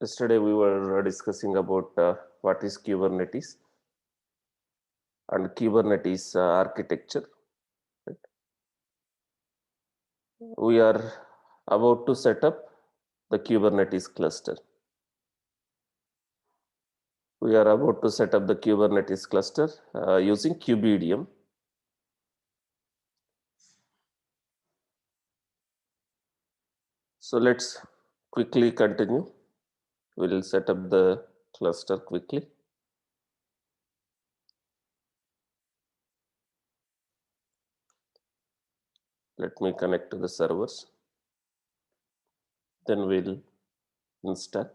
Yesterday we were discussing about what is Kubernetes and Kubernetes architecture. Right? We are about to set up the Kubernetes cluster. We are about to set up the Kubernetes cluster using Kubeadium. So let's quickly continue. We'll set up the cluster quickly. Let me connect to the servers. Then we'll install.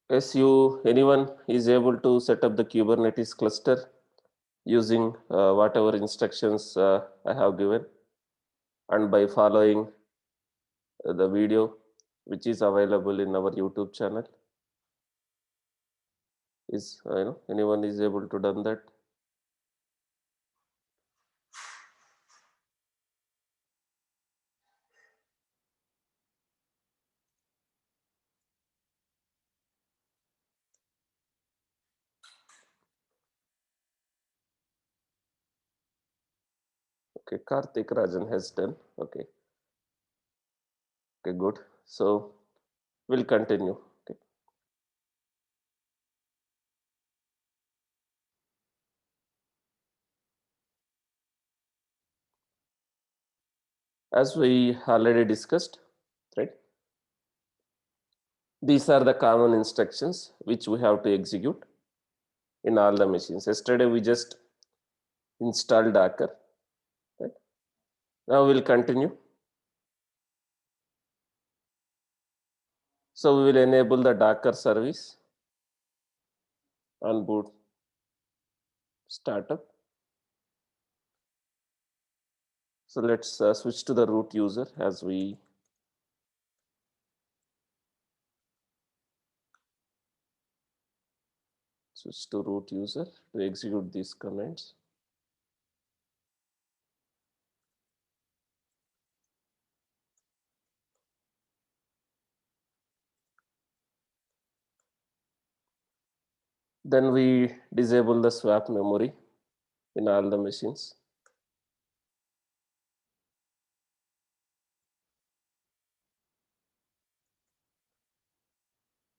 Yes, anyone is able to set up the Kubernetes cluster using whatever instructions I have given and by following the video which is available in our YouTube channel. Is anyone is able to done that? Okay, Karthik Rajan has done. Okay, good. So we'll continue. Okay. As we already discussed, right? These are the common instructions which we have to execute in all the machines. Yesterday we just installed Docker. Right? Now we'll continue. So we will enable the Docker service on boot startup. So let's switch to the root user as we switch to root user to execute these commands. Then we disable the swap memory in all the machines.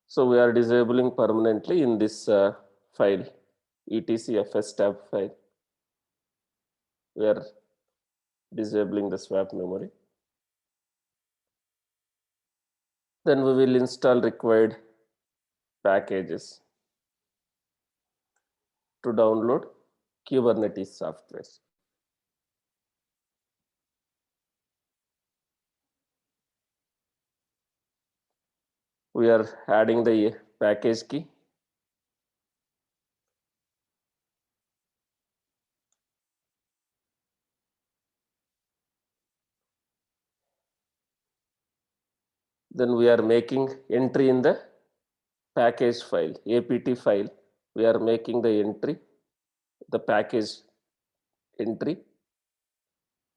So we are disabling permanently in this file, etcfs tab file. We are disabling the swap memory. Then we will install required packages to download Kubernetes software. We are adding the package key. Then we are making entry in the package file, apt file. We are making the entry, the package entry.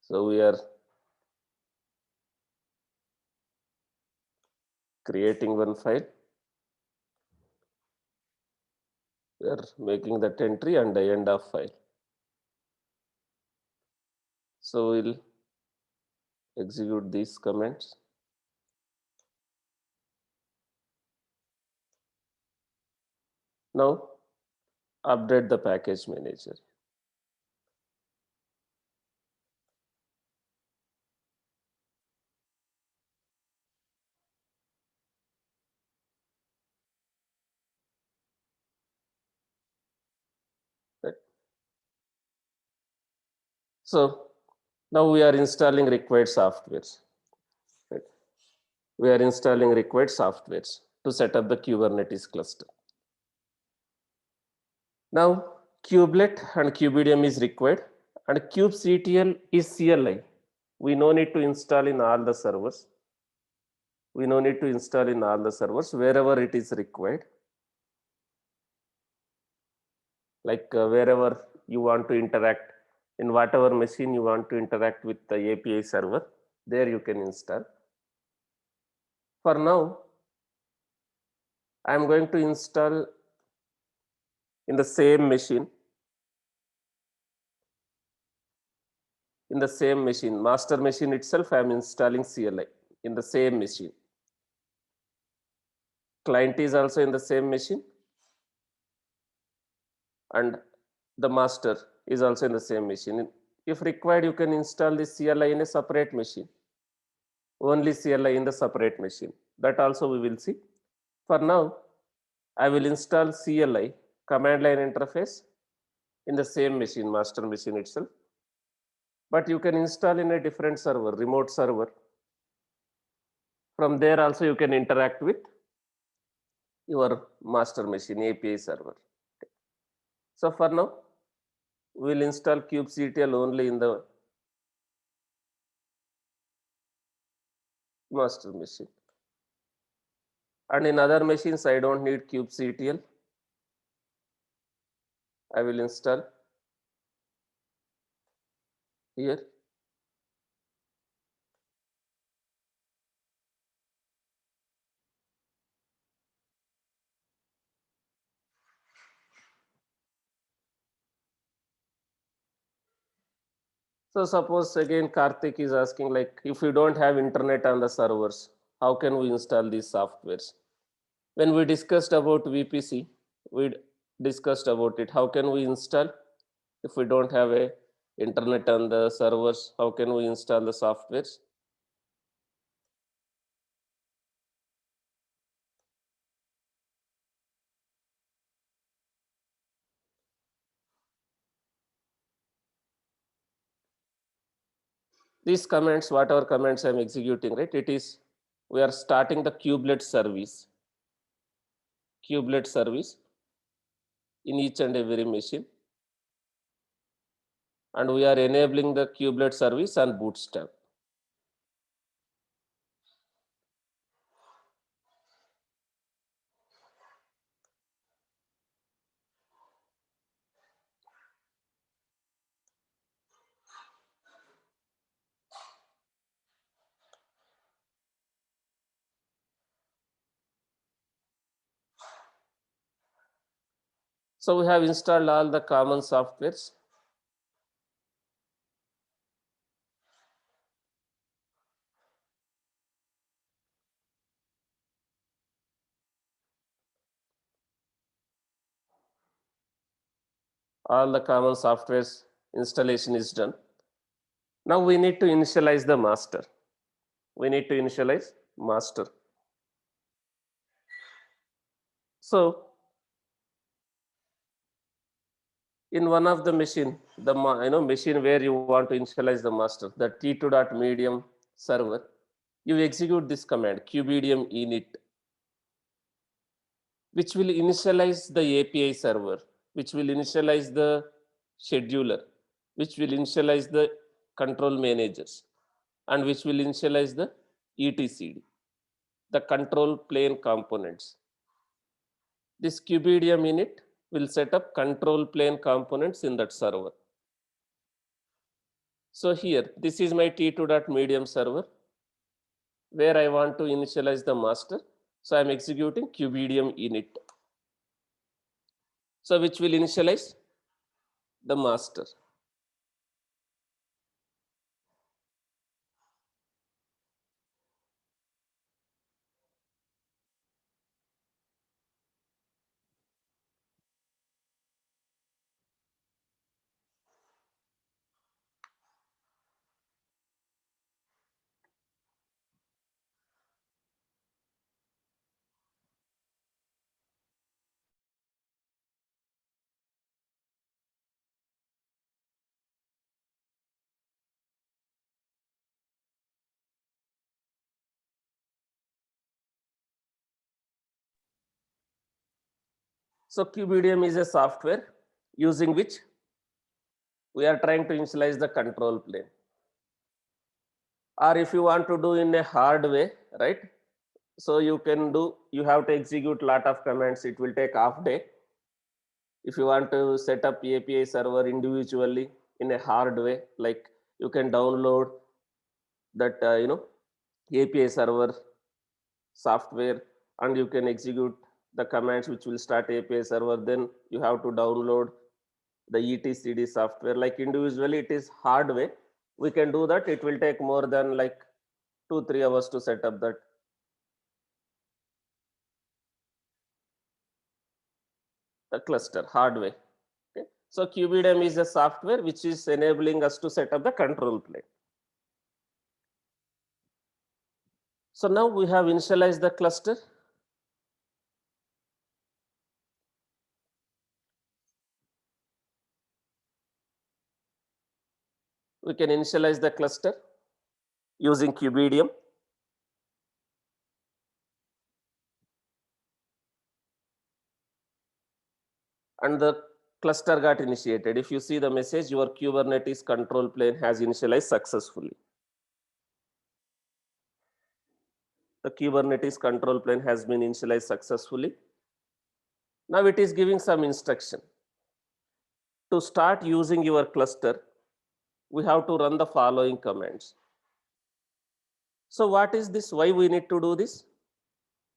So we are creating one file. We are making that entry and the end of file. So we'll execute these commands. Now update the package manager. Right. So now we are installing required softwares. Right. We are installing required softwares to set up the Kubernetes cluster. Now kubelet and kubeadium is required and kubectl is CLI. we no need to install in all the servers. We no need to install in all the servers wherever it is required. Like wherever you want to interact, in whatever machine you want to interact with the API server, there you can install. For now, I am going to install in the same machine. In the same machine, master machine itself, I am installing CLI in the same machine. Client is also in the same machine, and the master is also in the same machine. If required, you can install the CLI in a separate machine. Only CLI in the separate machine. That also we will see. For now, I will install CLI, command line interface, in the same machine, master machine itself. But you can install in a different server, remote server. From there also you can interact with your master machine API server. So for now, we'll install kubectl only in the master machine. And in other machines, I don't need kubectl. I will install here. So suppose again Karthik is asking, like, if we don't have internet on the servers, how can we install these softwares? When we discussed about VPC, we discussed about it. How can we install if we don't have a internet on the servers? How can we install the softwares? These commands, whatever commands I'm executing, right? It is, we are starting the kubelet service in each and every machine, and we are enabling the kubelet service on Bootstrap. So we have installed all the common softwares. All the common softwares installation is done. Now we need to initialize the master. We need to initialize master. So in one of the machine, the machine where you want to initialize the master, the t2.medium server, you execute this command kubedium init, which will initialize the API server, which will initialize the scheduler, which will initialize the control managers, and which will initialize the etcd, the control plane components. This kubedium init will set up control plane components in that server. So here, this is my t2.medium server where I want to initialize the master. So I'm executing kubedium init. So which will initialize the master. So kubedium is a software using which we are trying to initialize the control plane. Or if you want to do in a hard way, right? So you can do, you have to execute lot of commands, it will take half day. If you want to set up API server individually in a hard way, like you can download that API server software, and you can execute the commands which will start API server. Then you have to download the etcd software, like individually it is hard way. We can do that, it will take more than like 2-3 hours to set up that. The cluster hard way. Okay. So QBDM is a software which is enabling us to set up the control plane. So now we have initialized the cluster. We can initialize the cluster using QBDM. And the cluster got initiated. If you see the message, your Kubernetes control plane has initialized successfully. The Kubernetes control plane has been initialized successfully. Now it is giving some instruction. To start using your cluster, we have to run the following commands. So what is this? Why we need to do this?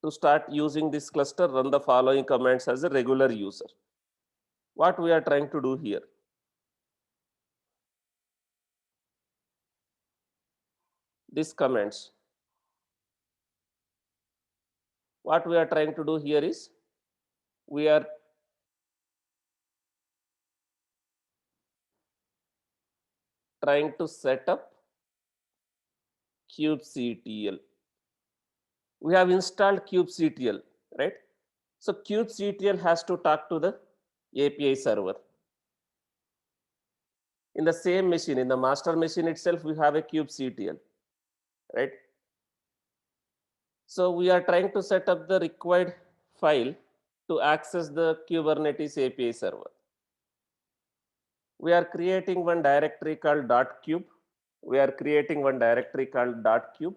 To start using this cluster, run the following commands as a regular user. What we are trying to do here? These commands. What we are trying to do here is, we are trying to set up kubectl. We have installed kubectl, right? So kubectl has to talk to the API server. In the same machine, in the master machine itself, we have a kubectl, right? So we are trying to set up the required file to access the Kubernetes API server. We are creating one directory called .kube. We are creating one directory called .kube.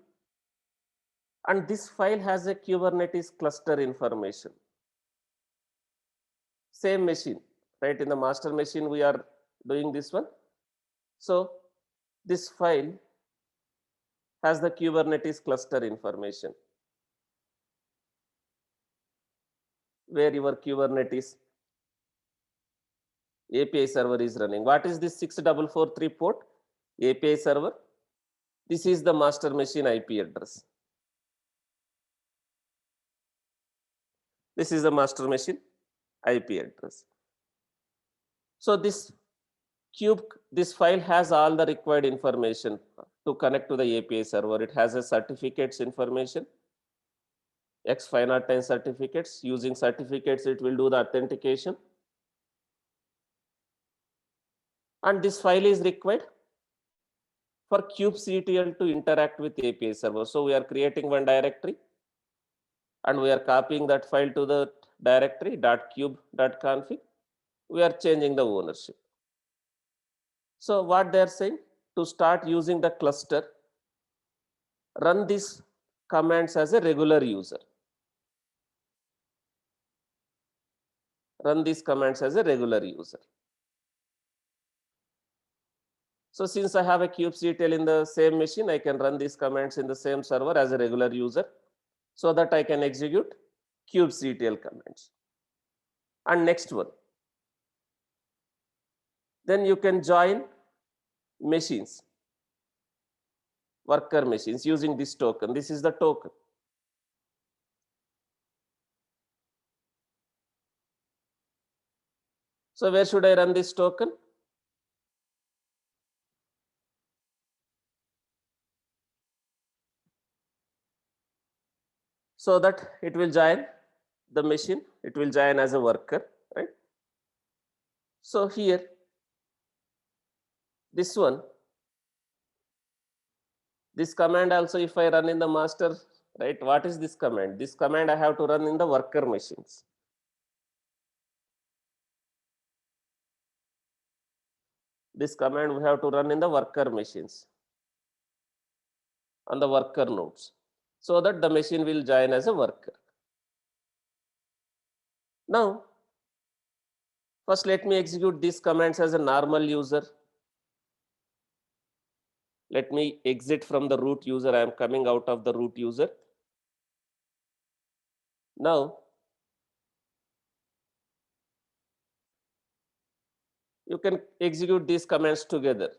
And this file has a Kubernetes cluster information. Same machine, right? In the master machine, we are doing this one. So this file has the Kubernetes cluster information, where your Kubernetes API server is running. What is this 6443 port API server? This is the master machine IP address. This is the master machine IP address. So this this file has all the required information to connect to the API server. It has a certificates information, X509 certificates. Using certificates, it will do the authentication. And this file is required for kubectl to interact with API server. So we are creating one directory, and we are copying that file to the directory .kube.config. We are changing the ownership. So what they are saying, to start using the cluster, run these commands as a regular user. Run these commands as a regular user. So since I have a kubectl in the same machine, I can run these commands in the same server as a regular user, so that I can execute kubectl commands. And next one, then you can join machines, worker machines, using this token. This is the token. So where should I run this token? So that it will join the machine, it will join as a worker, right? So here, this one, this command also, if I run in the master, right? What is this command? This command I have to run in the worker machines. This command we have to run in the worker machines. on the worker nodes so that the machine will join as a worker. Now, first let me execute these commands as a normal user. Let me exit from the root user. I am coming out of the root user. Now, you can execute these commands together.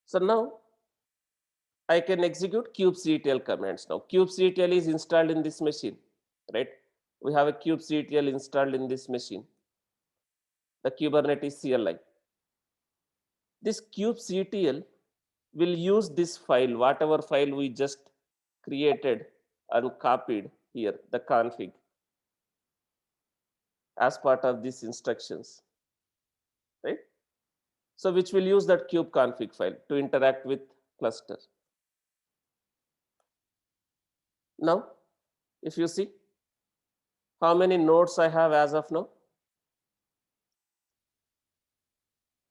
So now I can execute kubectl commands now. kubectl is installed in this machine, right? We have a kubectl installed in this machine, the Kubernetes CLI. This kubectl will use this file, whatever file we just created and copied here, the config, as part of these instructions, right? So which will use that kubeconfig file to interact with cluster. Now, if you see how many nodes I have as of now,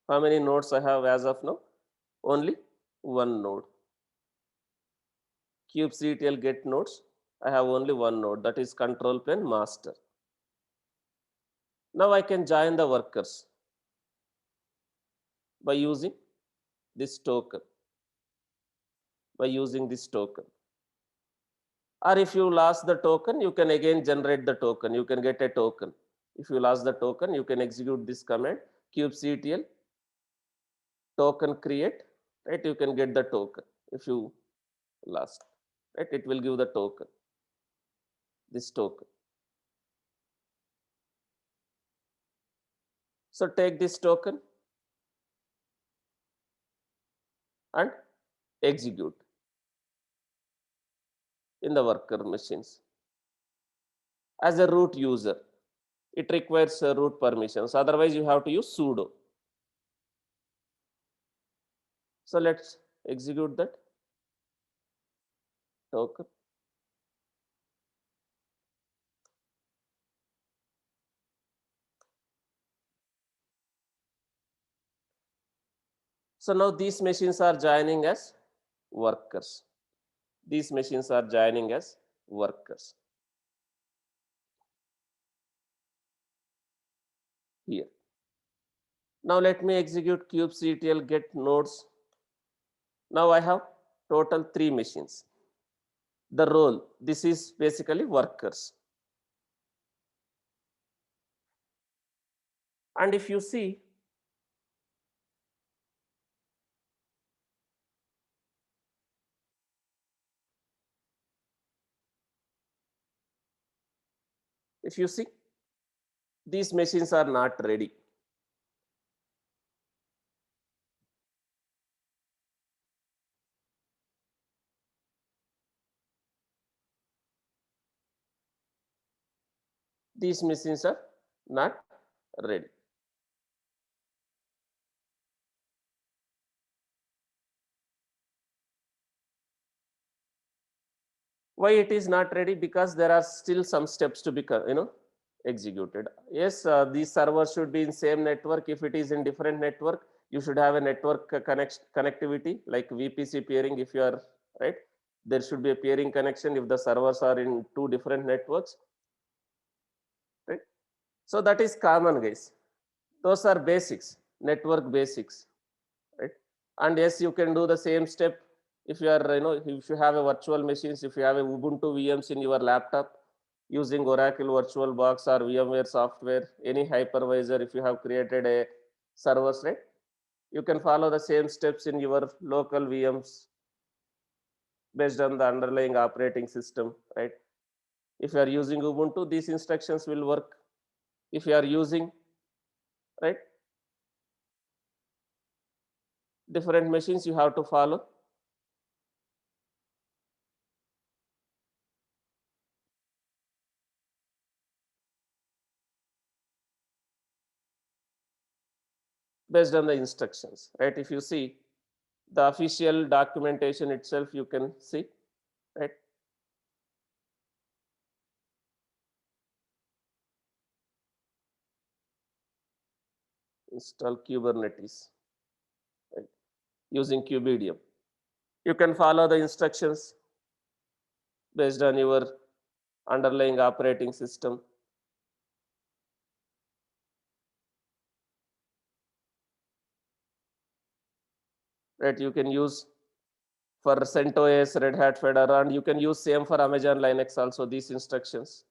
how many nodes I have as of now? Only one node. kubectl get nodes. I have only one node, that is control plane master. Now I can join the workers by using this token. By using this token. Or if you lost the token, you can again generate the token. You can get a token. If you lost the token, you can execute this command kubectl token create, right? You can get the token if you lost, right? It will give the token, this token. So take this token and execute in the worker machines. As a root user, it requires root permissions. Otherwise, you have to use sudo. So let's execute that token. So now these machines are joining as workers. These machines are joining as workers here. Now let me execute kubectl get nodes. Now I have total 3 machines. The role, this is basically workers. And if you see, these machines are not ready. These machines are not ready. Why it is not ready? Because there are still some steps to be executed. Yes, these servers should be in same network. If it is in different network, you should have a network connectivity like VPC peering. If you are right, there should be a peering connection if the servers are in two different networks, right? So that is common, guys. Those are basics, network basics, right? And yes, you can do the same step if you are, if you have a virtual machines, if you have a Ubuntu VMs in your laptop using Oracle VirtualBox or VMware software, any hypervisor, if you have created a servers, right? You can follow the same steps in your local VMs based on the underlying operating system, right? If you are using Ubuntu, these instructions will work. If you are using, right, different machines, you have to follow based on the instructions, right? If you see the official documentation itself, you can see, right? Install Kubernetes, right, using Kubedium. You can follow the instructions based on your underlying operating system. Right, you can use for CentOS, Red Hat Fedora, and you can use same for Amazon Linux also, these instructions.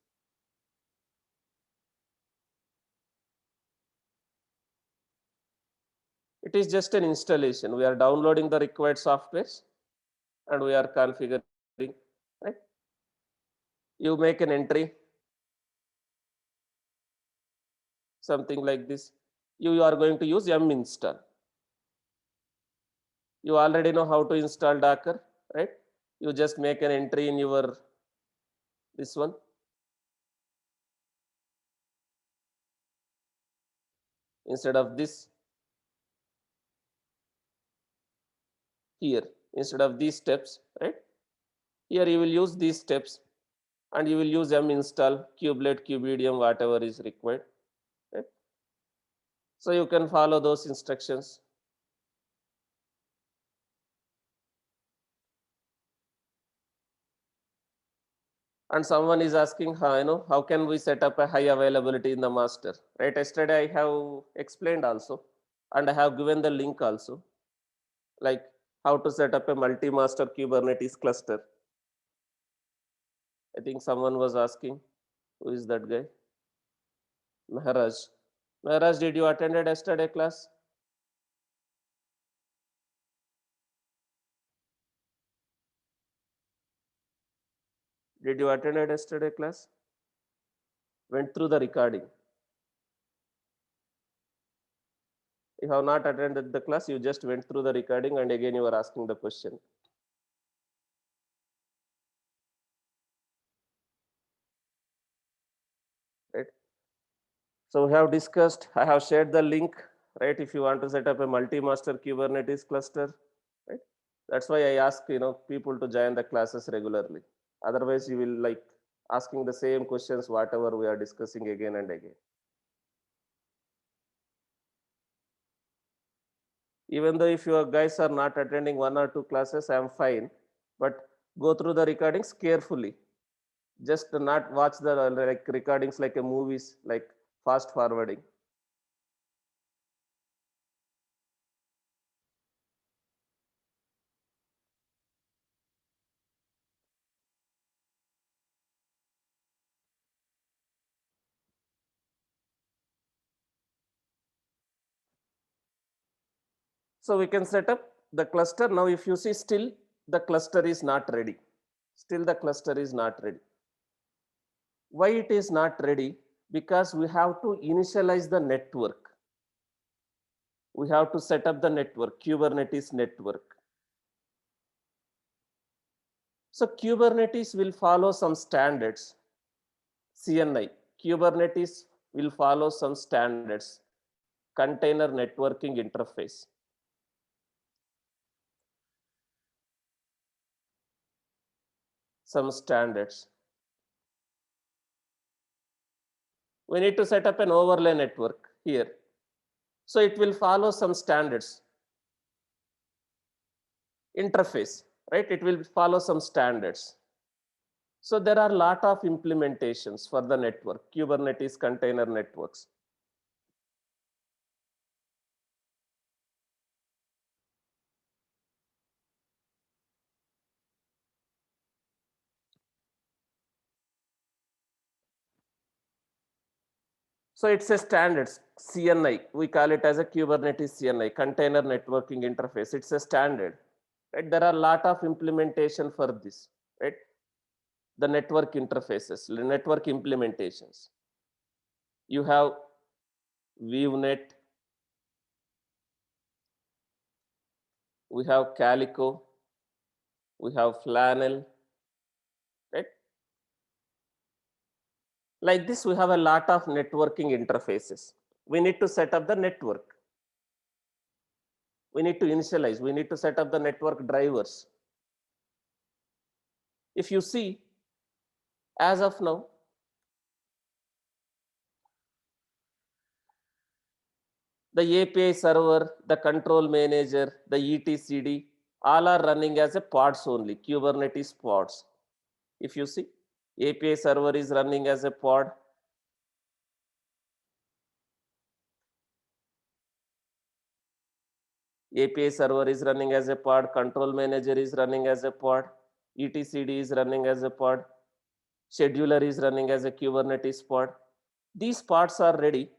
It is just an installation. We are downloading the required softwares and we are configuring, right? You make an entry, something like this. You are going to use yum install. You already know how to install Docker, right? You just make an entry in your this one. Instead of this here, instead of these steps, right? Here you will use these steps and you will use yum install, kubelet, kubedium, whatever is required, right? So you can follow those instructions. And someone is asking, how can we set up a high availability in the master, right? Yesterday I have explained also, and I have given the link also, like how to set up a multi-master Kubernetes cluster. I think someone was asking, who is that guy? Maharaj. Maharaj, did you attend yesterday class? Did you attend yesterday class? Went through the recording. You have not attended the class, you just went through the recording and again you are asking the question. Right? So we have discussed, I have shared the link, right? If you want to set up a multi-master Kubernetes cluster, right? That's why I ask, people to join the classes regularly. Otherwise, you will like asking the same questions, whatever we are discussing again and again. Even though if you guys are not attending one or two classes, I am fine. But go through the recordings carefully. Just not watch the like recordings like a movies, like fast forwarding. So we can set up the cluster. Now, if you see still the cluster is not ready. Still the cluster is not ready. Why it is not ready? Because we have to initialize the network. We have to set up the network, Kubernetes network. So Kubernetes will follow some standards. CNI, Kubernetes will follow some standards, container networking interface. Some standards. We need to set up an overlay network here. So it will follow some standards. Interface, right? It will follow some standards. So there are a lot of implementations for the network, Kubernetes container networks. So it's a standards, CNI. We call it as a Kubernetes CNI, container networking interface. It's a standard. Right? There are a lot of implementation for this, right? The network interfaces, the network implementations. You have ViewNet, we have Calico, we have Flannel, right? Like this, we have a lot of networking interfaces. We need to set up the network. We need to initialize, we need to set up the network drivers. If you see, as of now, The API server, the control manager, the etcd, all are running as a pods only, Kubernetes pods. If you see, API server is running as a pod. API server is running as a pod, control manager is running as a pod, etcd is running as a pod, scheduler is running as a Kubernetes pod. These pods are ready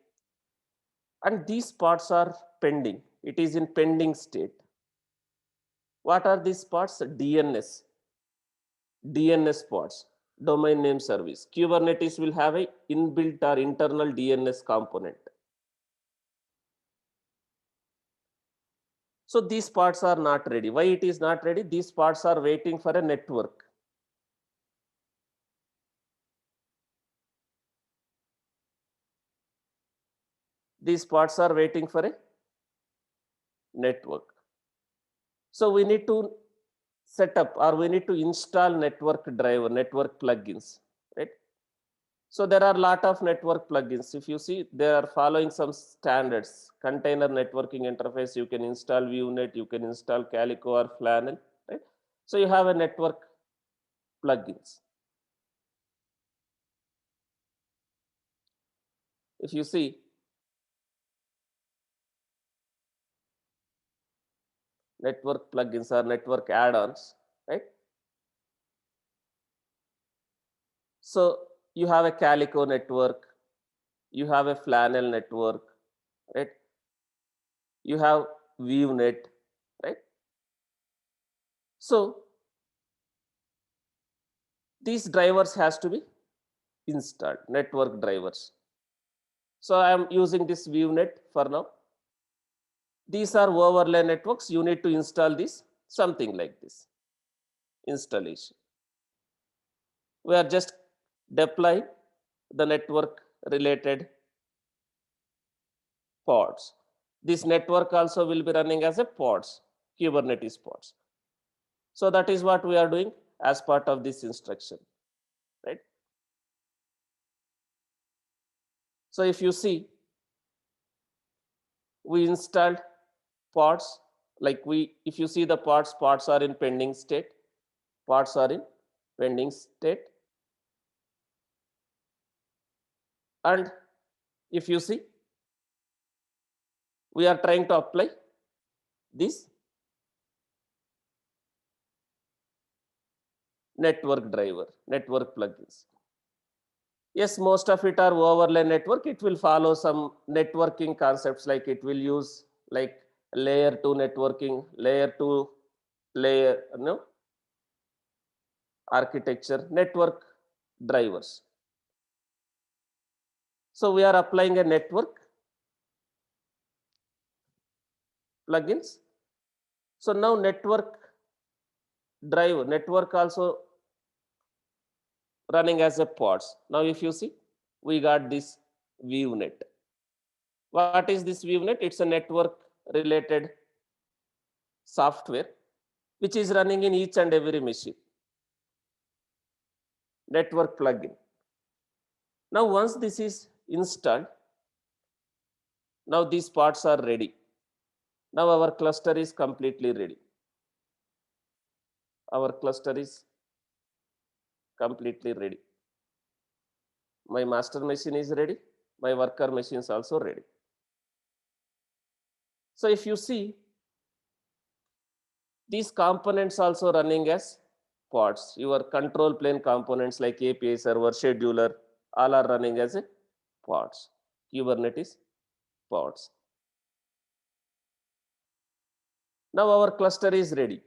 and these pods are pending. It is in pending state. What are these pods? DNS pods, domain name service. Kubernetes will have a inbuilt or internal DNS component. So these pods are not ready. Why it is not ready? These pods are waiting for a network. These pods are waiting for a network. So we need to set up or we need to install network driver, network plugins, right? So there are a lot of network plugins. If you see, they are following some standards. Container networking interface, you can install ViewNet, you can install Calico or Flannel, right? So you have a network plugins. If you see, network plugins or network add-ons, right? So you have a Calico network, you have a Flannel network, right? You have ViewNet, right? So these drivers has to be installed, network drivers. So I am using this ViewNet for now. These are overlay networks. You need to install this, something like this installation. We are just deploying the network related pods. This network also will be running as a pods, Kubernetes pods. So that is what we are doing as part of this instruction, right? So if you see, we installed pods, like if you see the pods are in pending state, pods are in pending state. And if you see, we are trying to apply this network driver, network plugins. Yes, most of it are overlay network. It will follow some networking concepts, like it will use like layer 2 networking, layer 2 layer, architecture, network drivers. So we are applying a network plugins. So now network driver, network also running as a pods. Now if you see, we got this ViewNet. What is this ViewNet? It's a network related software which is running in each and every machine. Network plugin. Now once this is installed, now these parts are ready. Now our cluster is completely ready. Our cluster is completely ready. My master machine is ready. My worker machine is also ready. So if you see, these components also running as pods. Your control plane components like API server, scheduler, all are running as a pods, Kubernetes pods. Now our cluster is ready.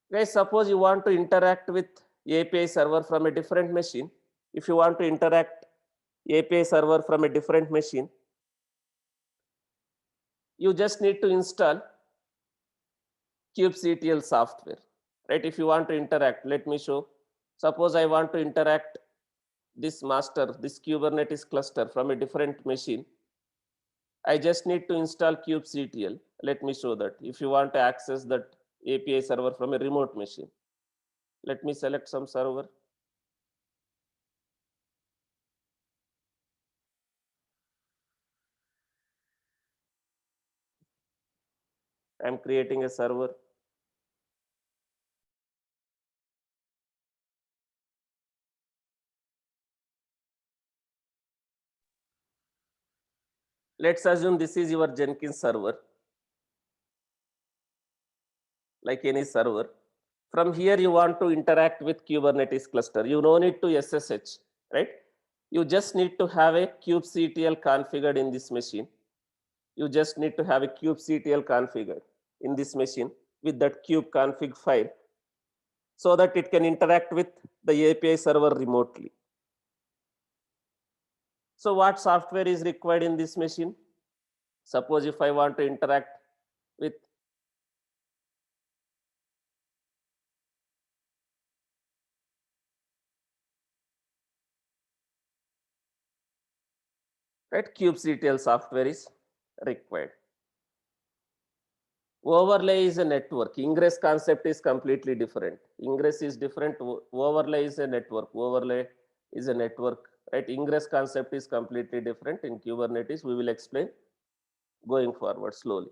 Guys, suppose you want to interact with API server from a different machine. If you want to interact API server from a different machine, you just need to install kubectl software, right? If you want to interact, let me show. Suppose I want to interact this master, this Kubernetes cluster from a different machine. I just need to install kubectl. Let me show that. If you want to access that API server from a remote machine, let me select some server. I'm creating a server. Let's assume this is your Jenkins server, like any server. From here, you want to interact with Kubernetes cluster. You don't need to SSH, right? You just need to have a kubectl configured in this machine. You just need to have a kubectl configured in this machine with that kubeconfig file so that it can interact with the API server remotely. So what software is required in this machine? Suppose if I want to interact with right, kubectl software is required. Overlay is a network. Ingress concept is completely different. Ingress is different. Overlay is a network. Overlay is a network. Right? Ingress concept is completely different in Kubernetes. We will explain going forward slowly.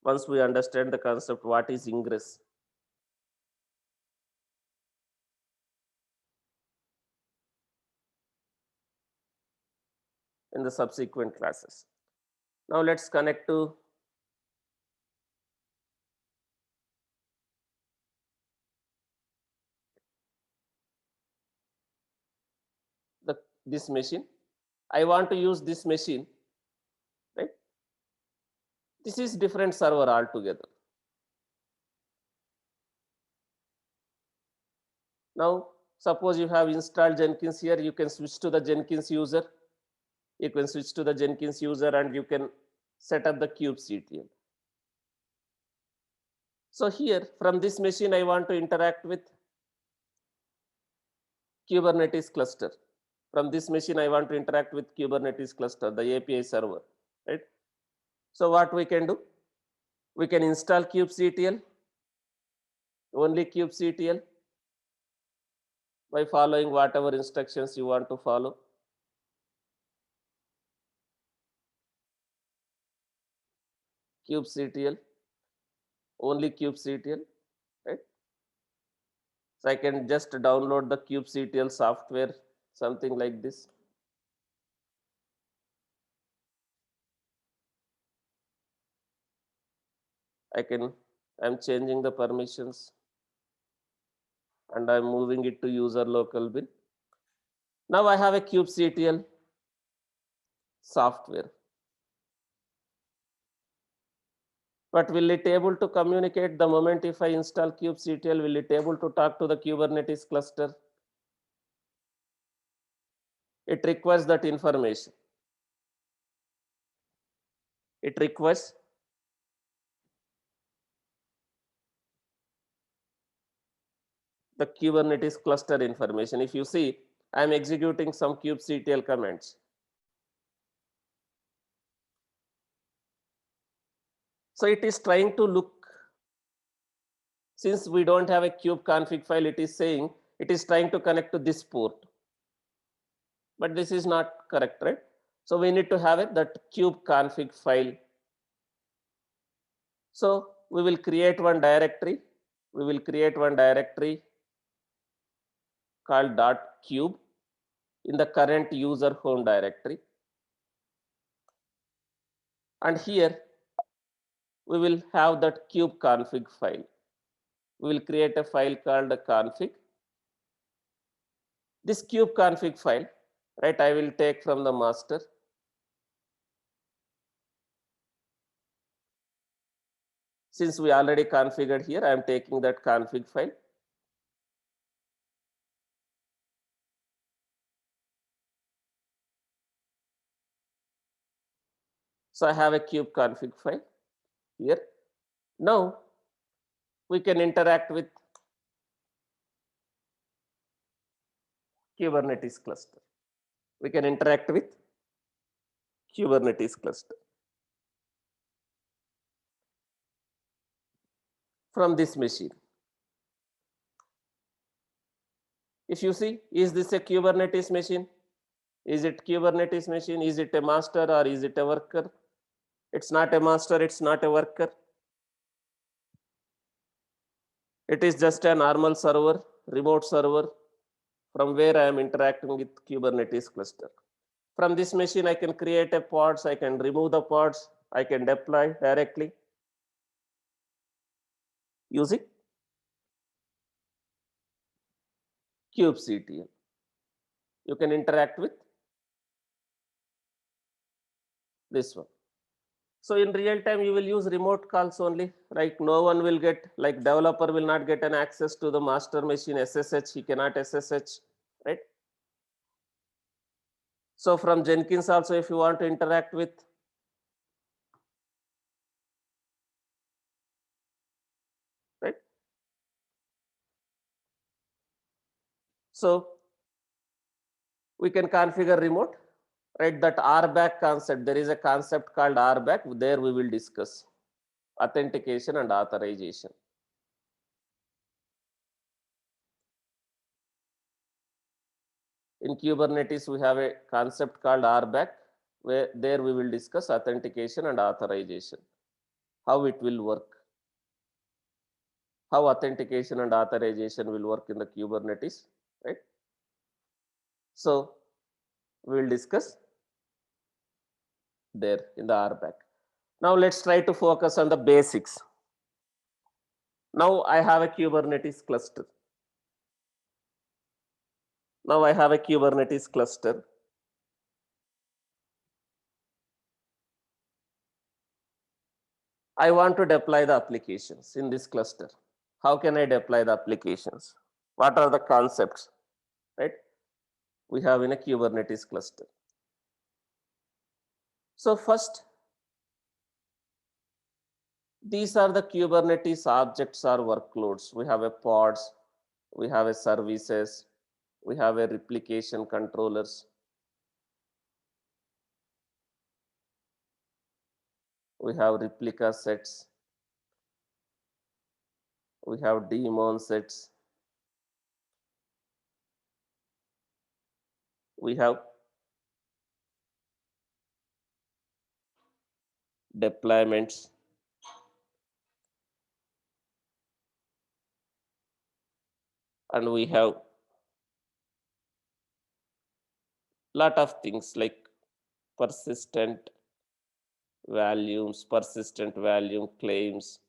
Once we understand the concept, what is ingress? In the subsequent classes. Now let's connect to this machine. I want to use this machine, right? This is different server altogether. Now, suppose you have installed Jenkins here, you can switch to the Jenkins user. You can switch to the Jenkins user and you can set up the kubectl. So here, from this machine, I want to interact with Kubernetes cluster. From this machine, I want to interact with Kubernetes cluster, the API server, right? So what we can do? We can install kubectl, only kubectl, by following whatever instructions you want to follow. Kubectl, only kubectl, right? So I can just download the kubectl software, something like this. I'm changing the permissions and I'm moving it to user local bin. Now I have a kubectl software. But will it able to communicate the moment if I install kubectl? Will it able to talk to the Kubernetes cluster? It requires that information. It requires the Kubernetes cluster information. If you see, I'm executing some kubectl commands. So it is trying to look, since we don't have a kubeconfig file, it is saying it is trying to connect to this port. But this is not correct, right? So we need to have that kubeconfig file. So we will create one directory. We will create one directory called .kube in the current user home directory. And here we will have that kubeconfig file. We will create a file called config. This kubeconfig file, right, I will take from the master. Since we already configured here, I am taking that config file. So I have a kubeconfig file here. Now we can interact with Kubernetes cluster. We can interact with Kubernetes cluster from this machine. If you see, is this a Kubernetes machine? Is it Kubernetes machine? Is it a master or is it a worker? It's not a master, it's not a worker. It is just a normal server, remote server, from where I am interacting with Kubernetes cluster. From this machine, I can create a pods, I can remove the pods, I can deploy directly using kubectl. You can interact with this one. So in real time, you will use remote calls only, right? No one will get, like developer will not get an access to the master machine SSH, he cannot SSH, right? So from Jenkins also, if you want to interact with, right? So we can configure remote, right? That RBAC concept, there is a concept called RBAC, there we will discuss authentication and authorization. In Kubernetes, we have a concept called RBAC, where there we will discuss authentication and authorization, how it will work, how authentication and authorization will work in the Kubernetes, right? So we will discuss there in the RBAC. Now let's try to focus on the basics. Now I have a Kubernetes cluster. Now I have a Kubernetes cluster. I want to deploy the applications in this cluster. How can I deploy the applications? What are the concepts, right? We have in a Kubernetes cluster. So first, these are the Kubernetes objects or workloads. We have a pods, we have a services, we have a replication controllers, we have replica sets, we have daemon sets, we have deployments, and we have lot of things like persistent values, persistent value claims.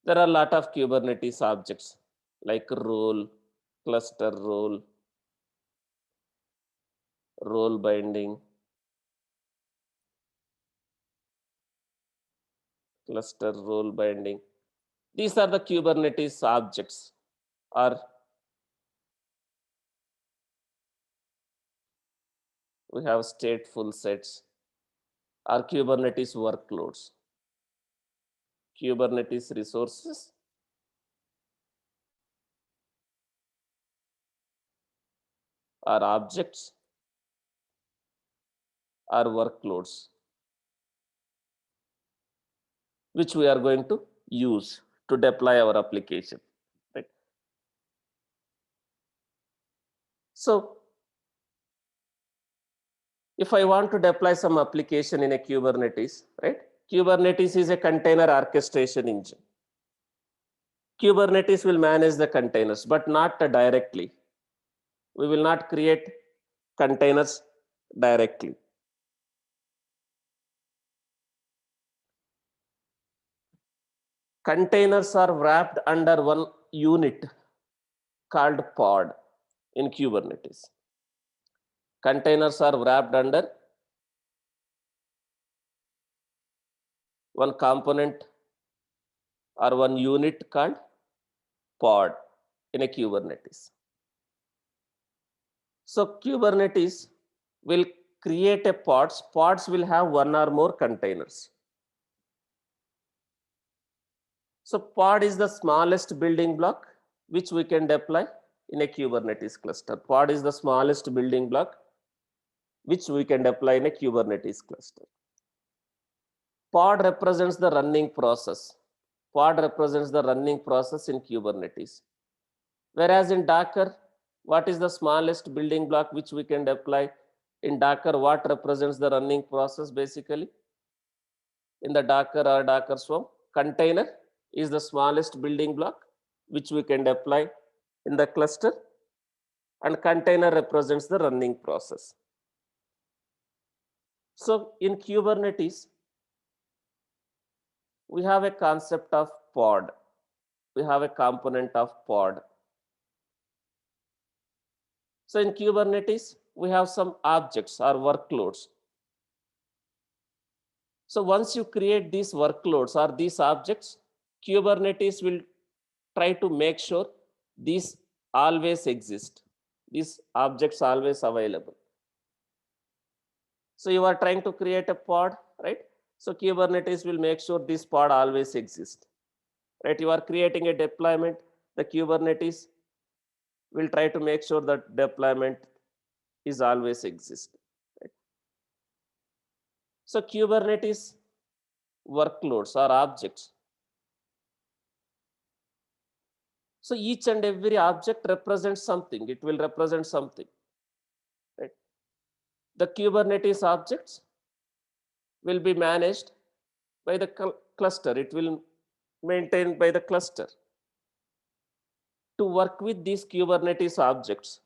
There are a lot of Kubernetes objects like role, cluster role binding, cluster role binding. These are the Kubernetes objects, or we have stateful sets, or Kubernetes workloads, Kubernetes resources, or objects, or workloads, which we are going to use to deploy our application, right? So if I want to deploy some application in a Kubernetes, right? Kubernetes is a container orchestration engine. Kubernetes will manage the containers, but not directly. We will not create containers directly. Containers are wrapped under one unit called pod in Kubernetes. Containers are wrapped under one component or one unit called pod in a Kubernetes. So Kubernetes will create a pods. Pods will have one or more containers. So pod is the smallest building block which we can deploy in a Kubernetes cluster. Pod is the smallest building block which we can deploy in a Kubernetes cluster. Pod represents the running process. Pod represents the running process in Kubernetes. Whereas in Docker, What is the smallest building block which we can deploy in Docker? What represents the running process basically? In the Docker or Docker Swarm, container is the smallest building block which we can deploy in the cluster, and container represents the running process. So in Kubernetes, we have a concept of pod. We have a component of pod. So in Kubernetes, we have some objects or workloads. So once you create these workloads or these objects, Kubernetes will try to make sure these always exist. These objects always available. So you are trying to create a pod, right? So Kubernetes will make sure this pod always exists, right? You are creating a deployment, the Kubernetes will try to make sure that deployment is always exist. Right? So Kubernetes workloads or objects. So each and every object represents something. It will represent something. Right? The Kubernetes objects will be managed by the cluster. It will maintained by the cluster. To work with these Kubernetes objects,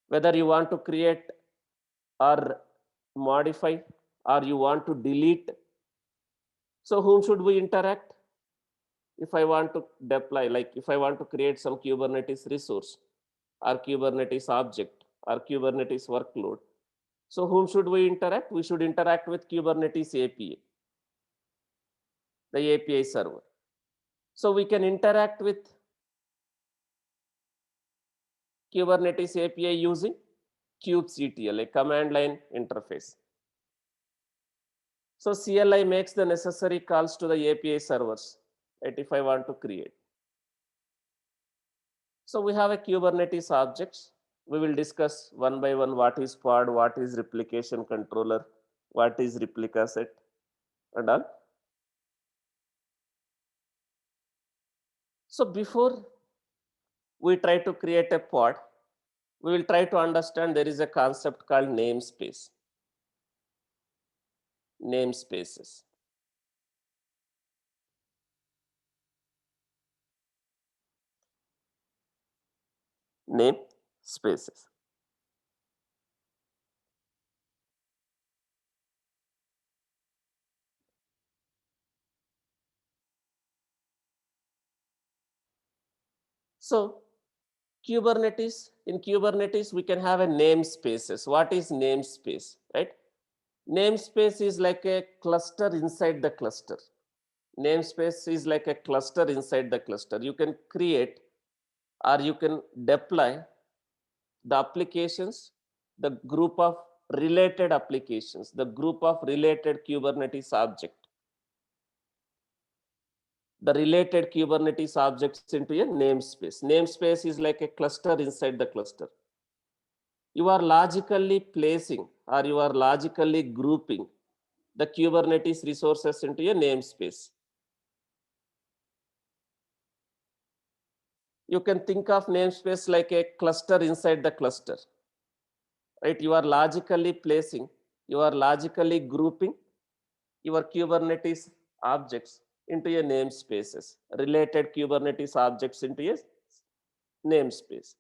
whether you want to create or modify or you want to delete, so whom should we interact? If I want to deploy, like if I want to create some Kubernetes resource or Kubernetes object or Kubernetes workload, so whom should we interact? We should interact with Kubernetes API, the API server. So we can interact with Kubernetes API using kubectl, a command line interface. So CLI makes the necessary calls to the API servers, right, if I want to create. So we have a Kubernetes objects. We will discuss one by one what is pod, what is replication controller, what is replica set, and all. So before we try to create a pod, we will try to understand there is a concept called namespace. Namespaces. Namespaces. So in Kubernetes, we can have a namespaces. What is namespace, right? Namespace is like a cluster inside the cluster. Namespace is like a cluster inside the cluster. You can create or you can deploy the applications, the group of related applications, the group of related Kubernetes object, the related Kubernetes objects into a namespace. Namespace is like a cluster inside the cluster. You are logically placing or you are logically grouping the Kubernetes resources into a namespace. You can think of namespace like a cluster inside the cluster, right? You are logically placing, you are logically grouping your Kubernetes objects into a namespaces, related Kubernetes objects into a namespace.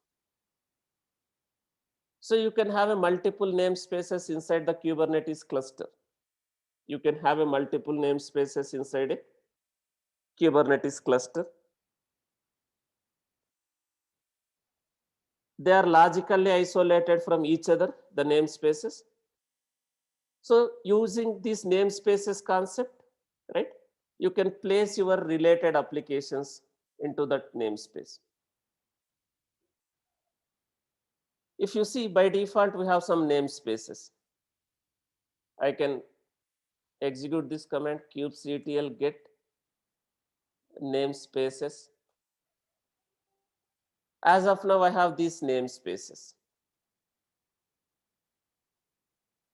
So you can have a multiple namespaces inside the Kubernetes cluster. You can have a multiple namespaces inside a Kubernetes cluster. They are logically isolated from each other, the namespaces. So using this namespaces concept, right, you can place your related applications into that namespace. If you see, by default, we have some namespaces. I can execute this command kubectl get namespaces. As of now, I have these namespaces.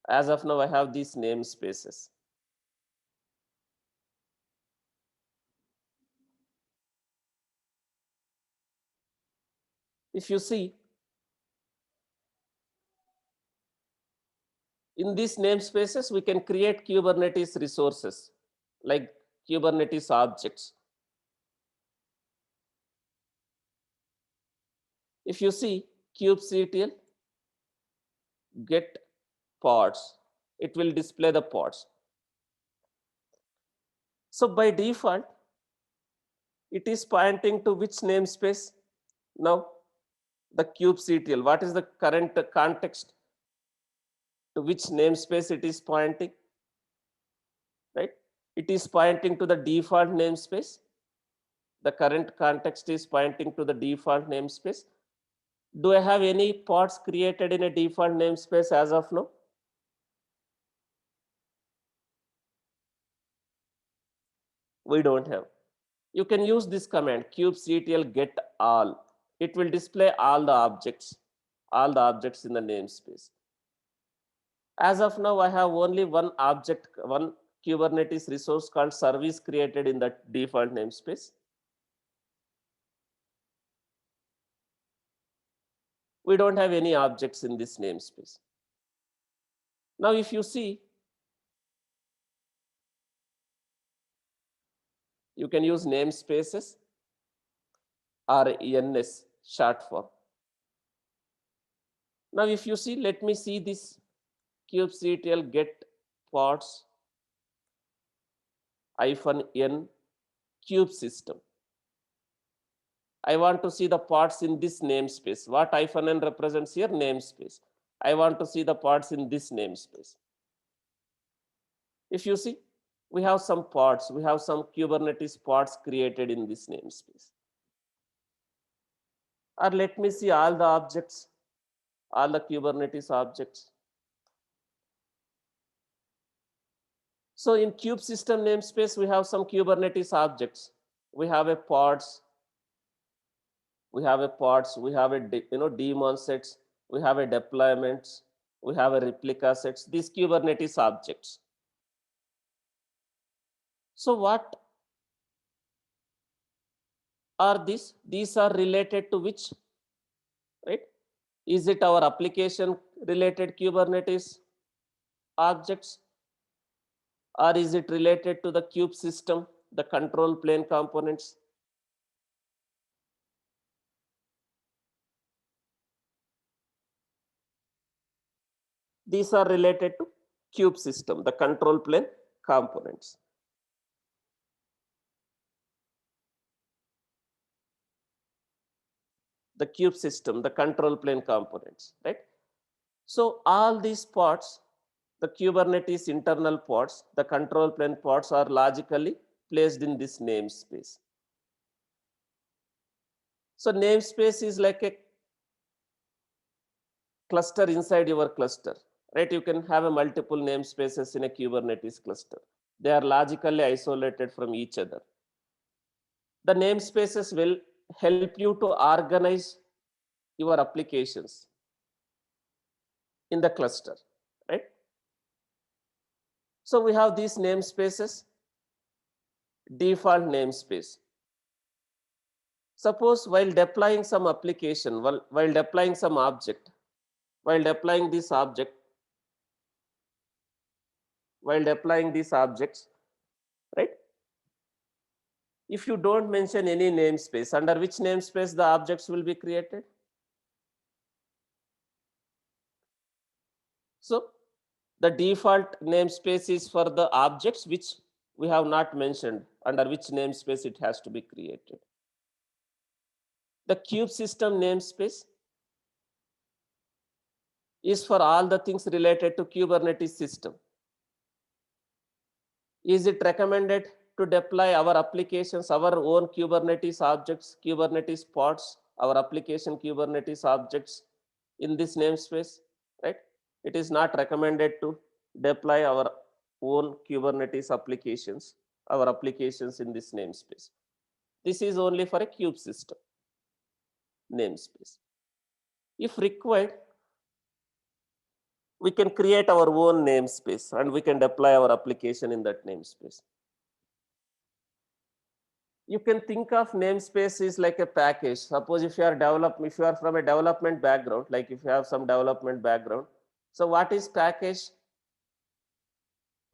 As of now, I have these namespaces. If you see, in these namespaces, we can create Kubernetes resources like Kubernetes objects. If you see kubectl get pods, it will display the pods. So by default, it is pointing to which namespace? Now, the kubectl. What is the current context? To which namespace it is pointing? Right? It is pointing to the default namespace. The current context is pointing to the default namespace. Do I have any pods created in a default namespace as of now? We don't have. You can use this command kubectl get all. It will display all the objects in the namespace. As of now, I have only one object, one Kubernetes resource called service created in the default namespace. We don't have any objects in this namespace. Now, if you see, you can use namespaces or NS short form. Now, if you see, let me see this kubectl get pods -n kube system. I want to see the pods in this namespace. What -n represents here? Namespace. I want to see the pods in this namespace. If you see, we have some pods, we have some Kubernetes pods created in this namespace. Or let me see all the objects, all the Kubernetes objects. So in kube system namespace, we have some Kubernetes objects. We have a pods, we have a daemon sets, we have a deployments, we have a replica sets, these Kubernetes objects. So what are these? These are related to which, right? Is it our application related Kubernetes objects, or is it related to the kube system, the control plane components? These are related to kube system, the control plane components. The kube system, the control plane components, right? So all these pods, the Kubernetes internal pods, the control plane pods are logically placed in this namespace. So namespace is like a cluster inside your cluster, right? You can have a multiple namespaces in a Kubernetes cluster. They are logically isolated from each other. The namespaces will help you to organize your applications in the cluster, right? So we have these namespaces, default namespace. Suppose while deploying some application, while deploying some object, while deploying this object, while deploying these objects, right? If you don't mention any namespace, under which namespace the objects will be created? So the default namespace is for the objects which we have not mentioned under which namespace it has to be created. The kube system namespace is for all the things related to Kubernetes system. Is it recommended to deploy our applications, our own Kubernetes objects, Kubernetes pods, our application Kubernetes objects in this namespace, right? It is not recommended to deploy our own Kubernetes applications, our applications in this namespace. This is only for a kube system namespace. If required, we can create our own namespace and we can deploy our application in that namespace. You can think of namespace is like a package. Suppose if you are from a development background, like if you have some development background, so what is package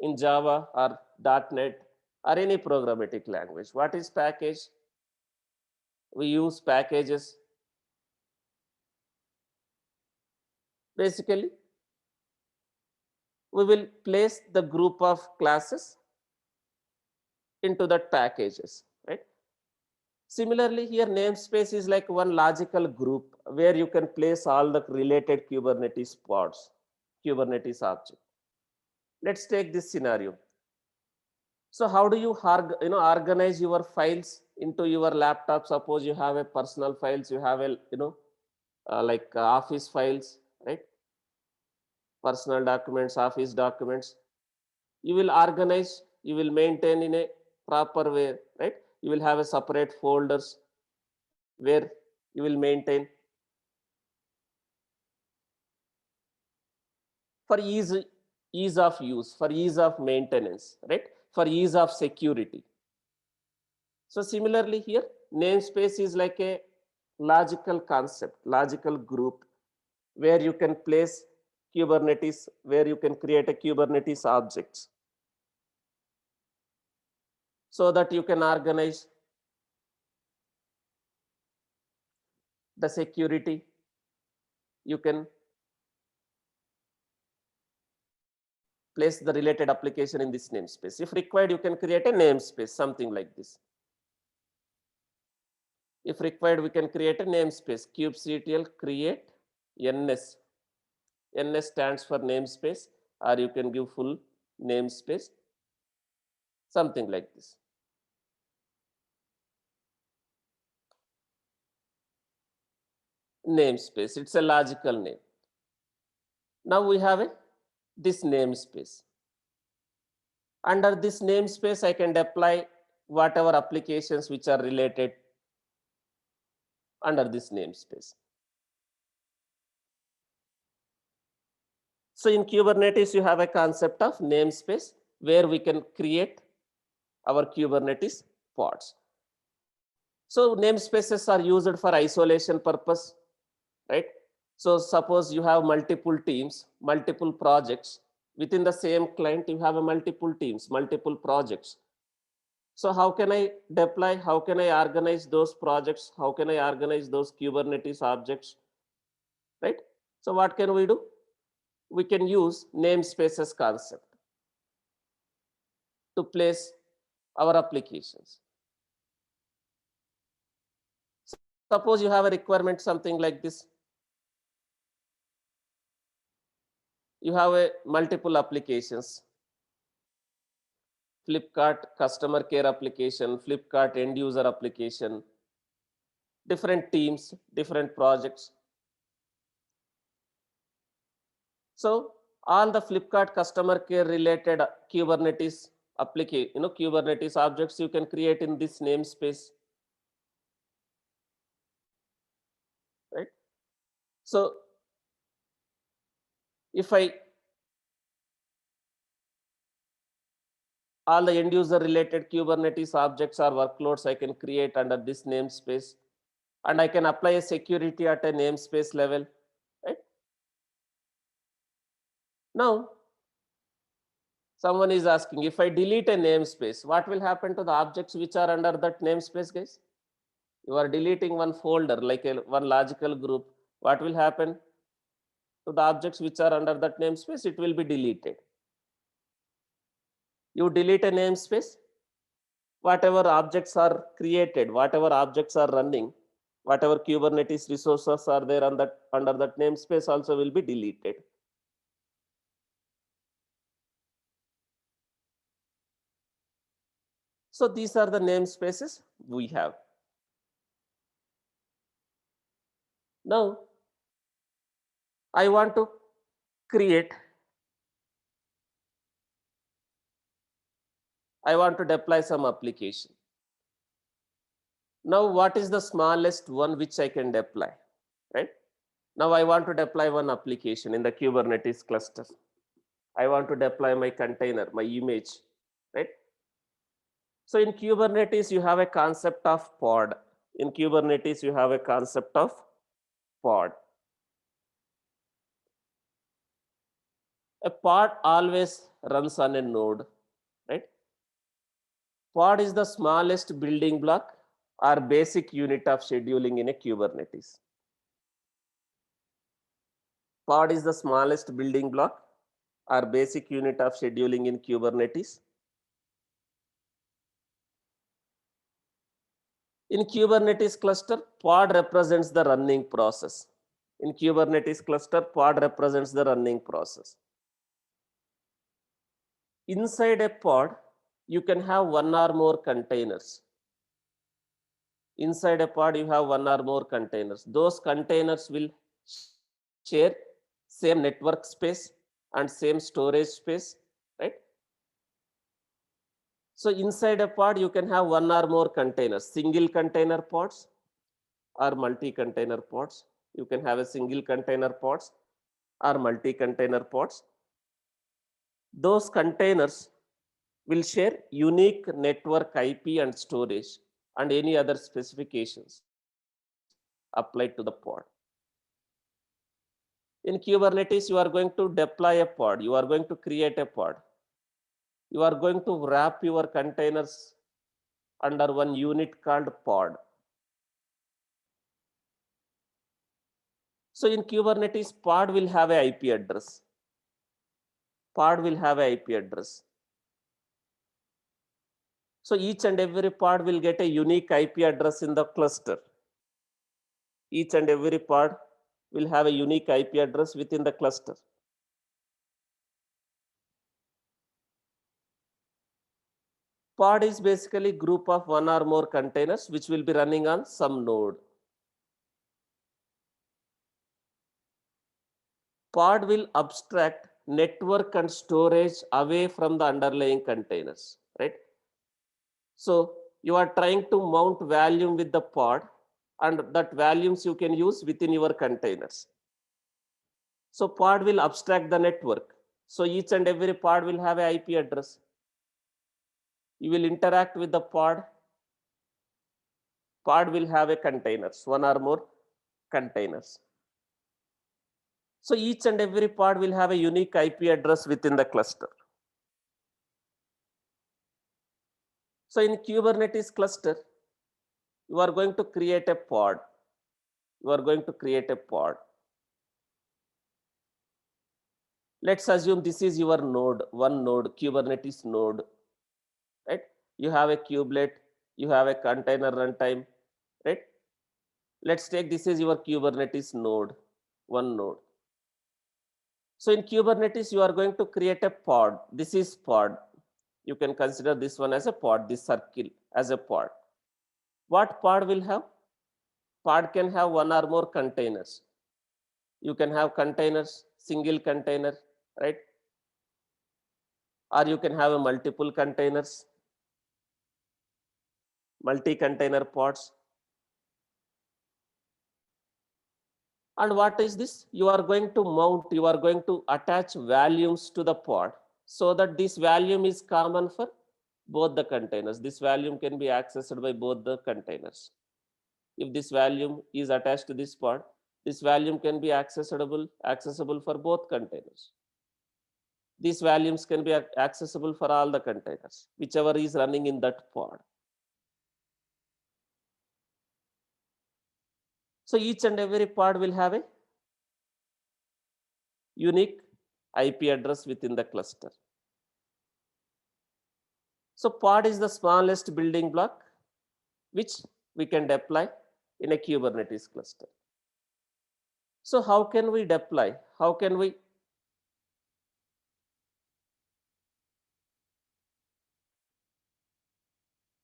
in Java or .NET or any programmatic language? What is package? We use packages. Basically, we will place the group of classes into that packages, right? Similarly, here namespace is like one logical group where you can place all the related Kubernetes pods, Kubernetes object. Let's take this scenario. So how do you organize your files into your laptop? Suppose you have a personal files, you have a office files, right? Personal documents, office documents. You will organize, you will maintain in a proper way, right? You will have a separate folders where you will maintain for ease of use, for ease of maintenance, right? For ease of security. So similarly here, namespace is like a logical concept, logical group where you can place Kubernetes, where you can create a Kubernetes objects so that you can organize the security. You can place the related application in this namespace. If required, you can create a namespace, something like this. If required, we can create a namespace, kubectl create ns. Ns stands for namespace, or you can give full namespace, something like this. Namespace, it's a logical name. Now we have this namespace. Under this namespace, I can deploy whatever applications which are related under this namespace. So in Kubernetes, you have a concept of namespace where we can create our Kubernetes pods. So namespaces are used for isolation purpose, right? So suppose you have multiple teams, multiple projects within the same client, you have a multiple teams, multiple projects. So how can I deploy? How can I organize those projects? How can I organize those Kubernetes objects, right? So what can we do? We can use namespaces concept to place our applications. Suppose you have a requirement something like this. You have a multiple applications. Flipkart customer care application, Flipkart end user application, different teams, different projects. So all the Flipkart customer care related Kubernetes application, Kubernetes objects you can create in this namespace, right? So if all the end user related Kubernetes objects or workloads I can create under this namespace, and I can apply a security at a namespace level, right? Now, someone is asking, if I delete a namespace, what will happen to the objects which are under that namespace, guys? You are deleting one folder, like one logical group. What will happen to the objects which are under that namespace? It will be deleted. You delete a namespace, whatever objects are created, whatever objects are running, whatever Kubernetes resources are there on that under that namespace also will be deleted. So these are the namespaces we have. Now, I want to deploy some application. Now, what is the smallest one which I can deploy, right? Now I want to deploy one application in the Kubernetes cluster. I want to deploy my container, my image, right? So in Kubernetes, you have a concept of pod. In Kubernetes, you have a concept of pod. A pod always runs on a node, right? Pod is the smallest building block or basic unit of scheduling in a Kubernetes. Pod is the smallest building block or basic unit of scheduling in Kubernetes. In Kubernetes cluster, pod represents the running process. In Kubernetes cluster, pod represents the running process. Inside a pod, you can have one or more containers. Inside a pod, you have one or more containers. Those containers will share same network space and same storage space, right? So inside a pod, you can have one or more containers, single container pods or multi-container pods. You can have a single container pods or multi-container pods. Those containers will share unique network IP and storage and any other specifications applied to the pod. In Kubernetes, you are going to deploy a pod. You are going to create a pod. You are going to wrap your containers under one unit called pod. So in Kubernetes, pod will have a IP address. Pod will have a IP address. So each and every pod will get a unique IP address in the cluster. Each and every pod will have a unique IP address within the cluster. Pod is basically group of one or more containers which will be running on some node. Pod will abstract network and storage away from the underlying containers, right? So you are trying to mount volume with the pod, and that volumes you can use within your containers. So pod will abstract the network. So each and every pod will have an IP address. You will interact with the pod. Pod will have a containers, one or more containers. So each and every pod will have a unique IP address within the cluster. So in Kubernetes cluster, you are going to create a pod. You are going to create a pod. Let's assume this is your node, one node, Kubernetes node, right? You have a kubelet, you have a container runtime, right? Let's take this is your Kubernetes node, one node. So in Kubernetes, you are going to create a pod. This is pod. You can consider this one as a pod, this circle as a pod. What pod will have? Pod can have one or more containers. You can have containers, single container, right? Or you can have a multiple containers, multi-container pods. And what is this? You are going to mount, you are going to attach volumes to the pod so that this volume is common for both the containers. This volume can be accessed by both the containers. If this volume is attached to this pod, this volume can be accessible for both containers. These volumes can be accessible for all the containers, whichever is running in that pod. So each and every pod will have a unique IP address within the cluster. So pod is the smallest building block which we can deploy in a Kubernetes cluster. So how can we deploy? How can we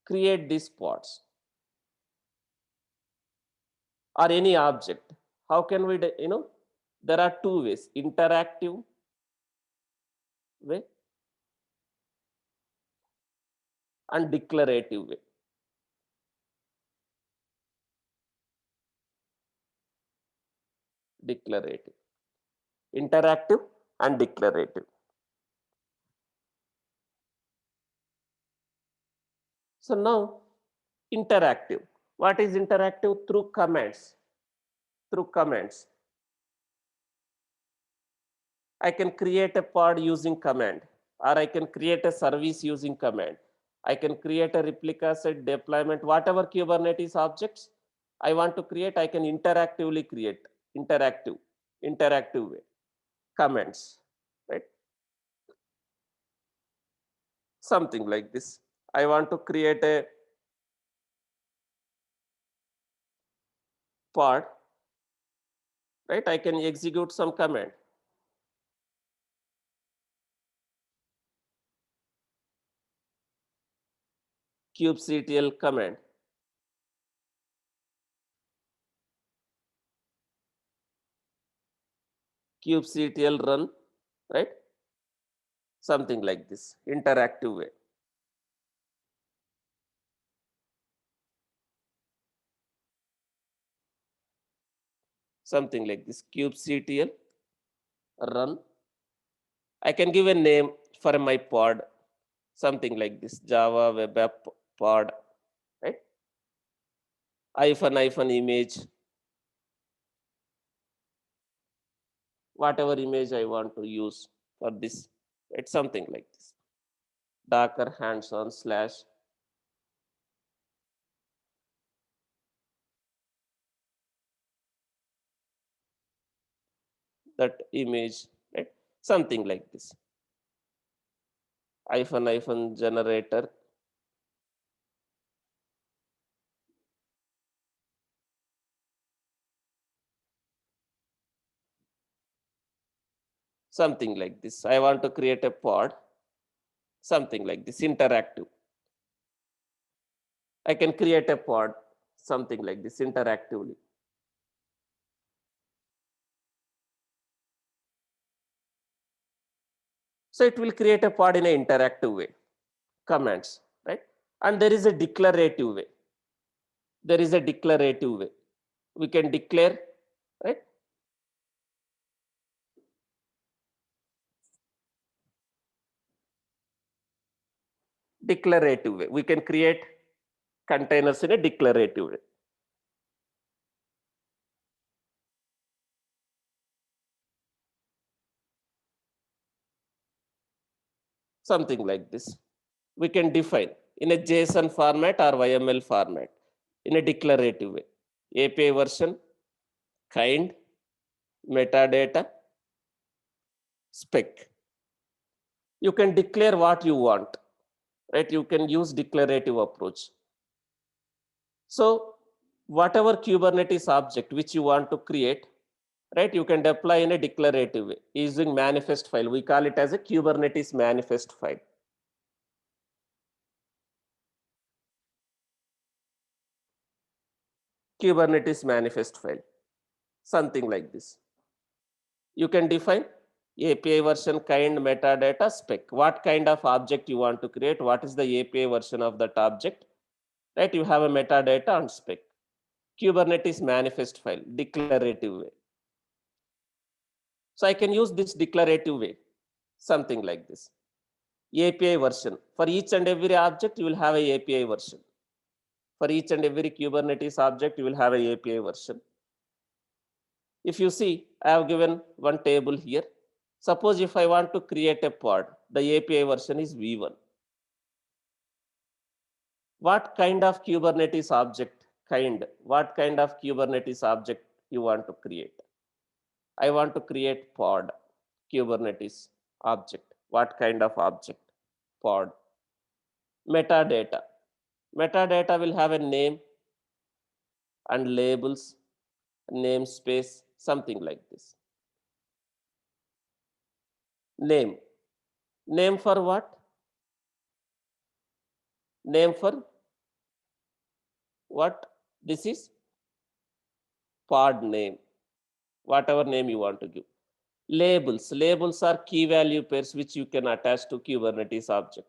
create these pods or any object? How can we, there are two ways, interactive way and declarative way. Declarative, interactive and declarative. So now interactive. What is interactive? Through commands. Through commands. I can create a pod using command, or I can create a service using command. I can create a replica set deployment, whatever Kubernetes objects I want to create, I can interactively create, interactive, interactive way, commands, right? Something like this. I want to create a pod, right? I can execute some command. kubectl command. kubectl run, right? Something like this, interactive way. Something like this, kubectl run. I can give a name for my pod, something like this, Java web app pod, right? Hyphen image, whatever image I want to use for this, right? Something like this. Docker hands-on slash that image, right? Something like this. Hyphen generator, something like this. I want to create a pod, something like this, interactive. I can create a pod, something like this, interactively. So it will create a pod in an interactive way, commands, right? And there is a declarative way. There is a declarative way. We can declare, right? Declarative way. We can create containers in a declarative way. Something like this. We can define in a JSON format or YML format in a declarative way. API version, kind, metadata, spec. You can declare what you want, right? You can use declarative approach. So whatever Kubernetes object which you want to create, right? You can deploy in a declarative way using manifest file. We call it as a Kubernetes manifest file. Kubernetes manifest file, something like this. You can define API version, kind, metadata, spec. What kind of object you want to create? What is the API version of that object? Right? You have a metadata and spec. Kubernetes manifest file, declarative way. So I can use this declarative way, something like this. API version. For each and every object, you will have a API version. For each and every Kubernetes object, you will have a API version. If you see, I have given one table here. Suppose if I want to create a pod, the API version is V1. What kind of Kubernetes object what kind of Kubernetes object you want to create? I want to create pod, Kubernetes object. What kind of object? Pod. Metadata. Metadata will have a name and labels, namespace, something like this. Name. Name for what? Name for what? This is pod name, whatever name you want to give. Labels. Labels are key value pairs which you can attach to Kubernetes object.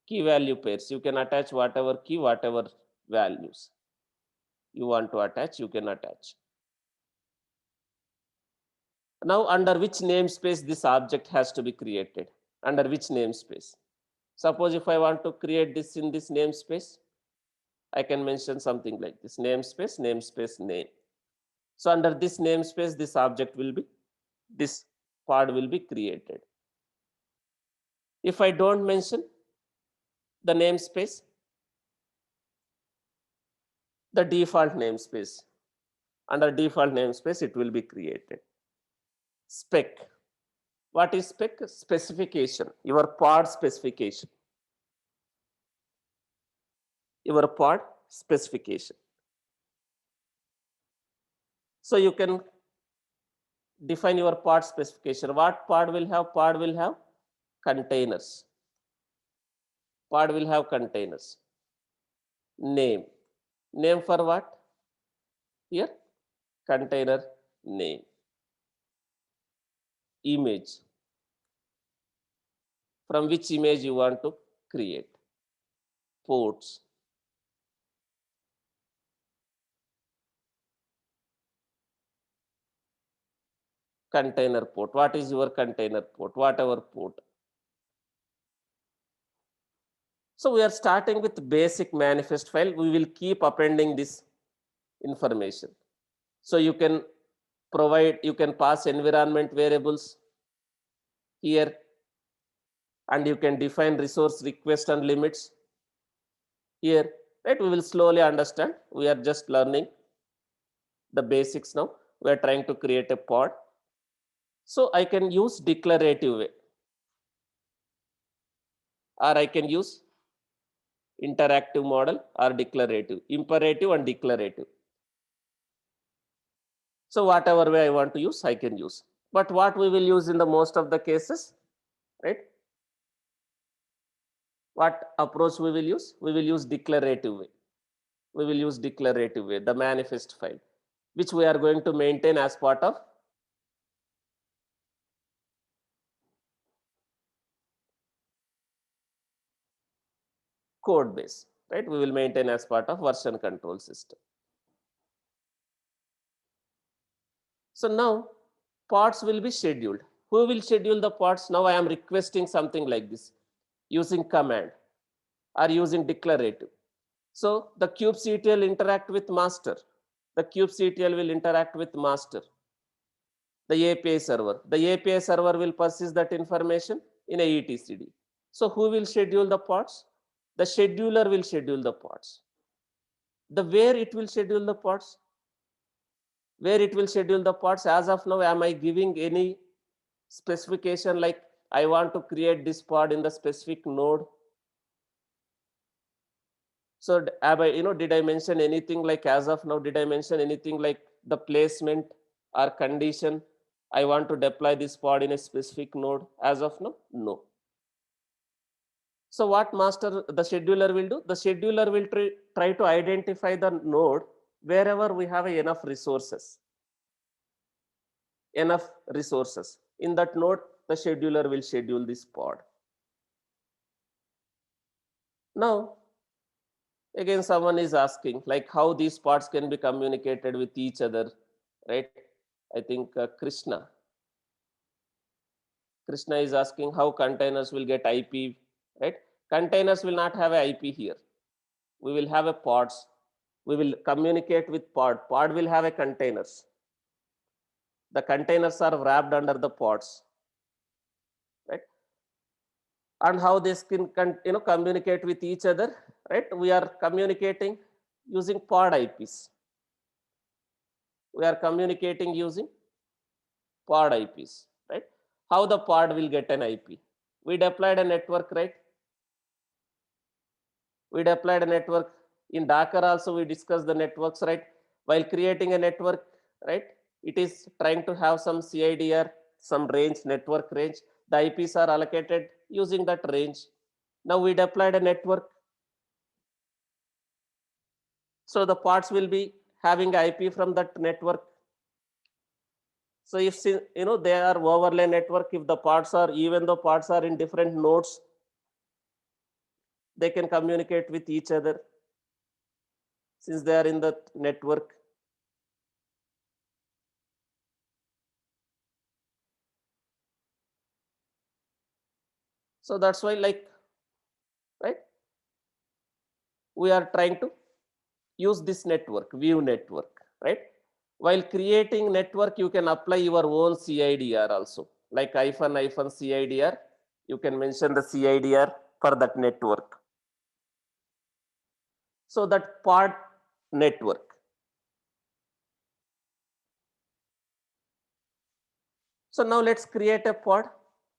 Key value pairs. You can attach whatever key, whatever values you want to attach, you can attach. Now, under which namespace this object has to be created? Under which namespace? Suppose if I want to create this in this namespace, I can mention something like this: namespace, namespace, name. So under this namespace, this object will be, this pod will be created. If I don't mention the namespace, the default namespace, under default namespace, it will be created. Spec. What is spec? Specification, your pod specification. Your pod specification. So you can define your pod specification. What pod will have? Pod will have containers. Pod will have containers. Name. Name for what? Here, container name. Image. From which image you want to create. Ports. Container port. What is your container port? Whatever port. So we are starting with basic manifest file. We will keep appending this information. So you can provide, you can pass environment variables here, and you can define resource request and limits here, right? We will slowly understand. We are just learning the basics now. We are trying to create a pod. So I can use declarative way, or I can use interactive model or declarative, imperative and declarative. So whatever way I want to use, I can use. But what we will use in the most of the cases, right? What approach we will use? We will use declarative way. We will use declarative way, the manifest file, which we are going to maintain as part of code base, right? We will maintain as part of version control system. So now pods will be scheduled. Who will schedule the pods? Now I am requesting something like this using command or using declarative. So the kubectl interact with master. The kubectl will interact with master, the API server. The API server will persist that information in a etcd. So who will schedule the pods? The scheduler will schedule the pods. The where it will schedule the pods? Where it will schedule the pods? As of now, am I giving any specification like I want to create this pod in the specific node? So did I mention anything like, as of now, did I mention anything like the placement or condition? I want to deploy this pod in a specific node. As of now, no. So what the scheduler will do? The scheduler will try to identify the node wherever we have enough resources. Enough resources. In that node, the scheduler will schedule this pod. Now, again, someone is asking like how these pods can be communicated with each other, right? I think Krishna is asking how containers will get IP, right? Containers will not have an IP here. We will have a pods. We will communicate with pod. Pod will have a containers. The containers are wrapped under the pods, right? And how this can communicate with each other, right? We are communicating using pod IPs. We are communicating using pod IPs, right? How the pod will get an IP? We deployed a network, right? We deployed a network. In Docker also we discussed the networks, right? While creating a network, right? It is trying to have some CIDR, some range, network range. The IPs are allocated using that range. Now we deployed a network. So the pods will be having IP from that network. So if they are overlay network, if the pods are, even though pods are in different nodes, they can communicate with each other since they are in the network. So that's why, like, we are trying to use this network, view network, right? While creating network, you can apply your own CIDR also, like hyphen CIDR. You can mention the CIDR for that network. So that pod network. So now let's create a pod.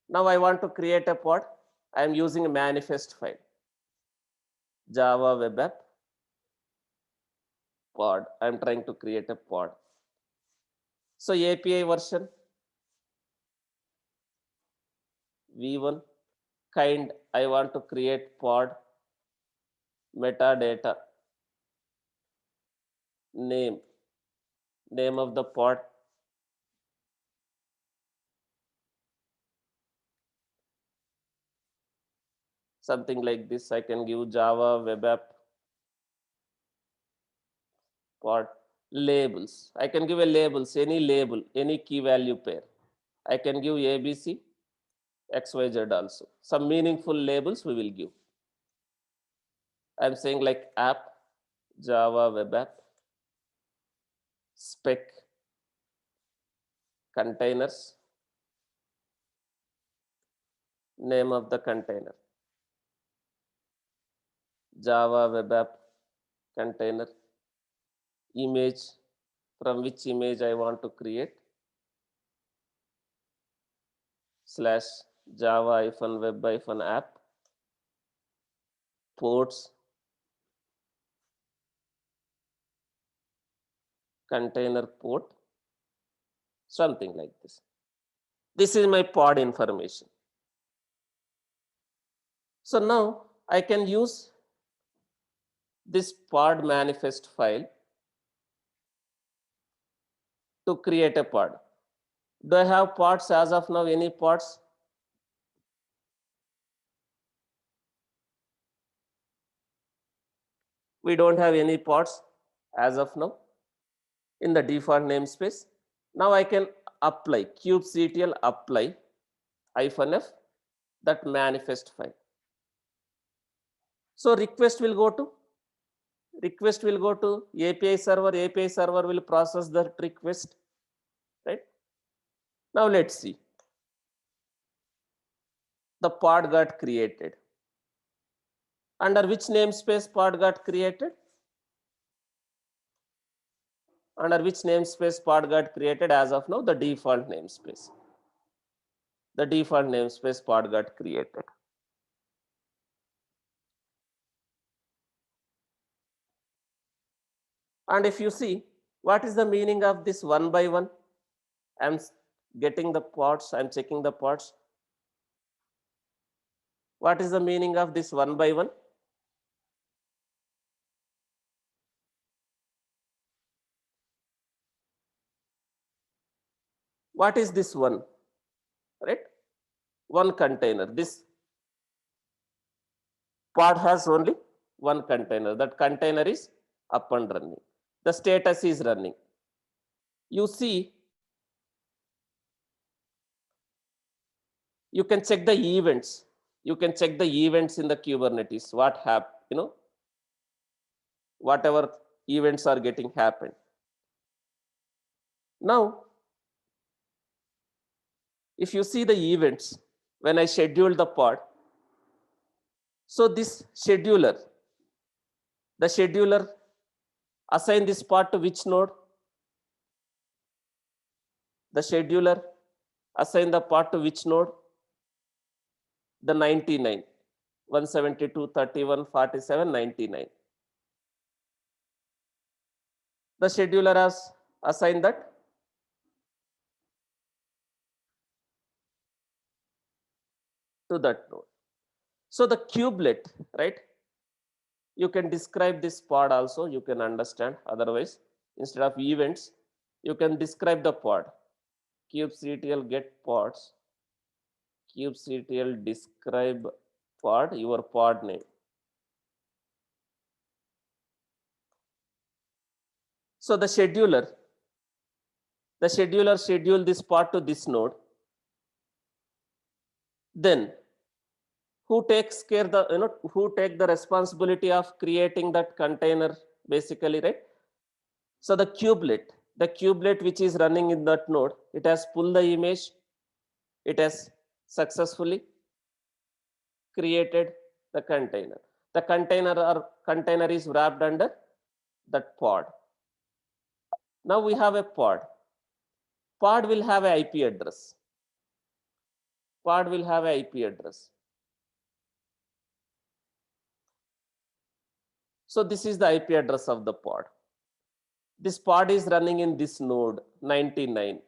Now I want to create a pod. I am using a manifest file, Java web app pod. I am trying to create a pod. So API version v1 kind. I want to create pod metadata name of the pod, something like this. I can give Java web app pod labels. I can give a labels, any label, any key value pair. I can give ABC, XYZ also. Some meaningful labels we will give. I'm saying like app, Java web app, spec, containers, name of the container, Java web app container, image, from which image I want to create, slash Java web app, ports, container port, something like this. This is my pod information. So now I can use this pod manifest file to create a pod. Do I have pods as of now? Any pods? We don't have any pods as of now in the default namespace. Now I can apply kubectl apply -f that manifest file. So request will go to API server. API server will process that request, right? Now let's see. The pod got created. Under which namespace pod got created? Under which namespace pod got created as of now? The default namespace. The default namespace pod got created. And if you see, what is the meaning of this one by one? I'm getting the pods, I'm checking the pods. What is the meaning of this one by one? What is this one? Right? One container. This pod has only one container. That container is up and running. The status is running. You see, you can check the events. You can check the events in the Kubernetes. What happened, whatever events are getting happened. Now, if you see the events, when I schedule the pod, so this scheduler, the scheduler assign this pod to which node? The scheduler assign the pod to which node? The 99, 172, 31, 47, 99. The scheduler has assigned that to that node. So the kubelet, right? You can describe this pod also, you can understand. Otherwise, instead of events, you can describe the pod. kubectl get pods, kubectl describe pod, your pod name. So the scheduler schedule this pod to this node. Then who takes care the, who take the responsibility of creating that container basically, right? So the kubelet which is running in that node, it has pulled the image, it has successfully created the container. The container is wrapped under that pod. Now we have a pod. Pod will have a IP address. Pod will have a IP address. So this is the IP address of the pod. This pod is running in this node 99.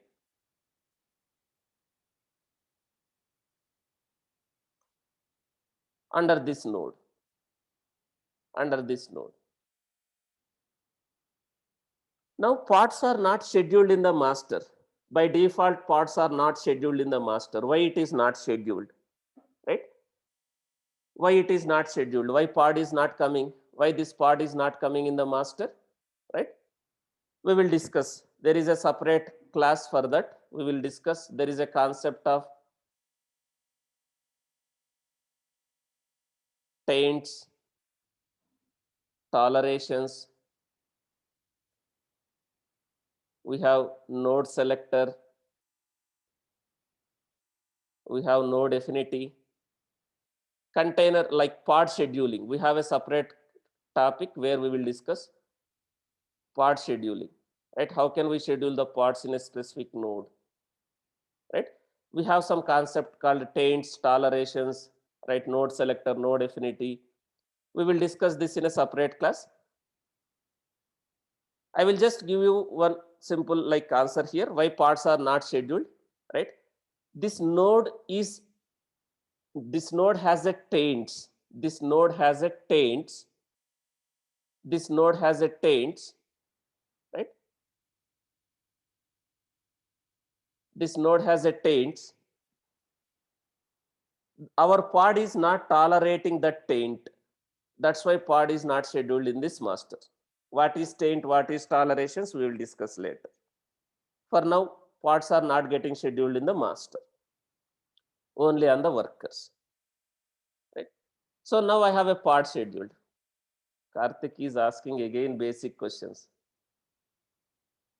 Under this node. Now pods are not scheduled in the master. By default, pods are not scheduled in the master. Why it is not scheduled, right? Why it is not scheduled? Why pod is not coming? Why this pod is not coming in the master, right? We will discuss. There is a separate class for that. We will discuss. There is a concept of taints, tolerations. We have node selector. We have node affinity. Container like pod scheduling. We have a separate topic where we will discuss pod scheduling, right? How can we schedule the pods in a specific node, right? We have some concept called taints, tolerations, right? Node selector, node affinity. We will discuss this in a separate class. I will just give you one simple like answer here. Why pods are not scheduled, right? This node has a taints. This node has a taints. This node has a taints, right? This node has a taints. Our pod is not tolerating the taint. That's why pod is not scheduled in this master. What is taint, what is tolerations, we will discuss later. For now, pods are not getting scheduled in the master, only on the workers. Right? So now I have a pod scheduled. Karthik is asking again basic questions.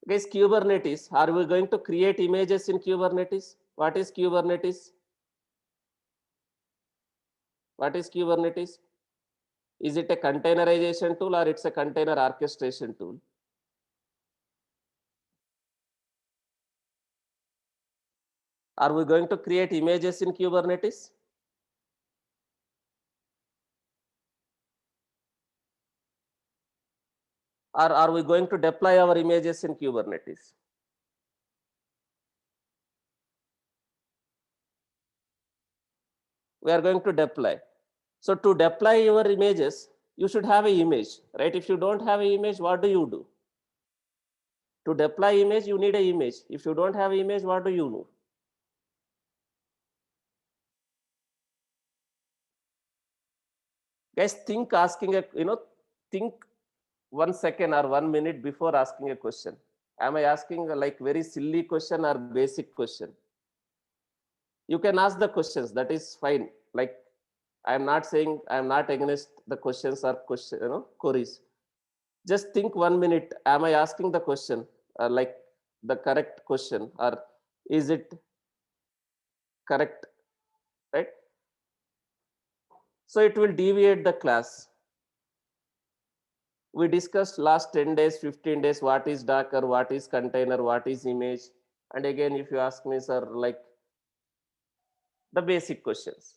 Guys, Kubernetes, are we going to create images in Kubernetes? What is Kubernetes? What is Kubernetes? Is it a containerization tool or it's a container orchestration tool? Are we going to create images in Kubernetes? Or are we going to deploy our images in Kubernetes? We are going to deploy. So to deploy your images, you should have an image, right? If you don't have an image, what do you do? To deploy image, you need an image. If you don't have an image, what do you do? Guys, think asking a, think 1 second or 1 minute before asking a question. Am I asking a like very silly question or basic question? You can ask the questions, that is fine. Like I'm not saying I'm not against the questions or queries. Just think 1 minute. Am I asking the question like the correct question or is it correct, right? So it will deviate the class. We discussed last 10 days, 15 days, what is Docker, what is container, what is image. And again, if you ask me, sir, like the basic questions.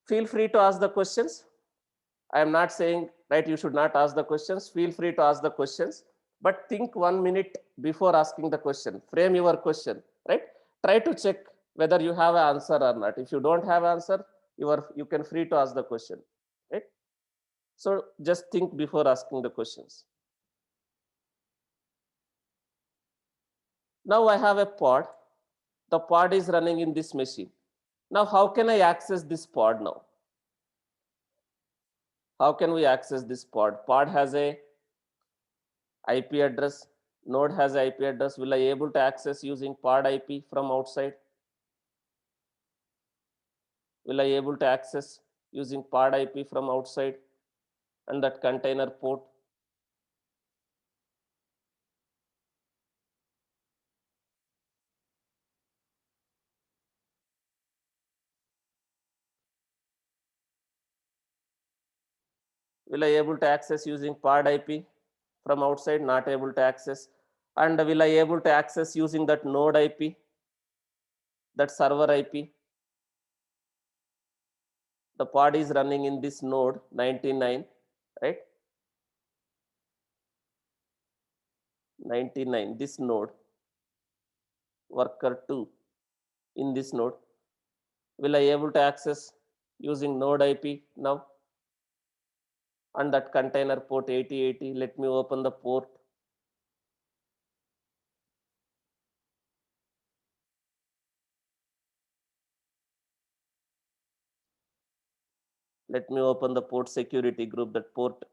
Feel free to ask the questions. I am not saying, right, you should not ask the questions. Feel free to ask the questions, but think 1 minute before asking the question. Frame your question, right? Try to check whether you have an answer or not. If you don't have answer, you can free to ask the question, right? So just think before asking the questions. Now I have a pod. The pod is running in this machine. Now, how can I access this pod now? How can we access this pod? Pod has a IP address. node has IP address. Will I able to access using pod IP from outside? Will I able to access using pod IP from outside and that container port? Will I able to access using pod IP from outside? Not able to access. And will I able to access using that node IP, that server IP? The pod is running in this node 99, right? 99, this node, worker 2 in this node. Will I able to access using node IP now? And that container port 8080, let me open the port. Let me open the port security group, that port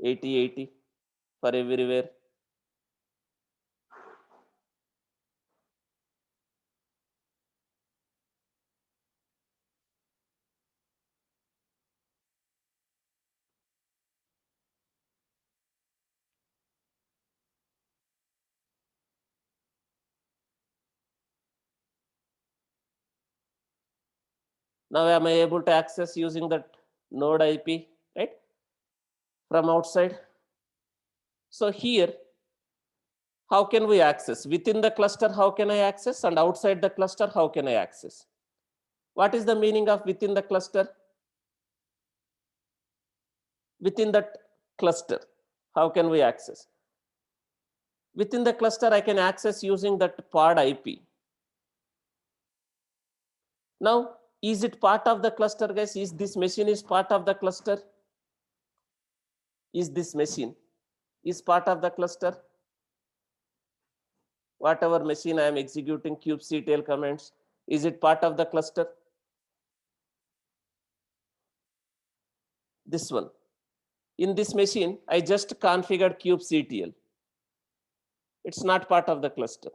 8080 for everywhere. Now am I able to access using that node IP, right? From outside. So here, how can we access? Within the cluster, how can I access? And outside the cluster, how can I access? What is the meaning of within the cluster? Within that cluster, how can we access? Within the cluster, I can access using that pod IP. Now, is it part of the cluster, guys? Is this machine is part of the cluster? Is this machine is part of the cluster? Whatever machine I am executing kubectl commands, is it part of the cluster? This one. In this machine, I just configured kubectl. It's not part of the cluster.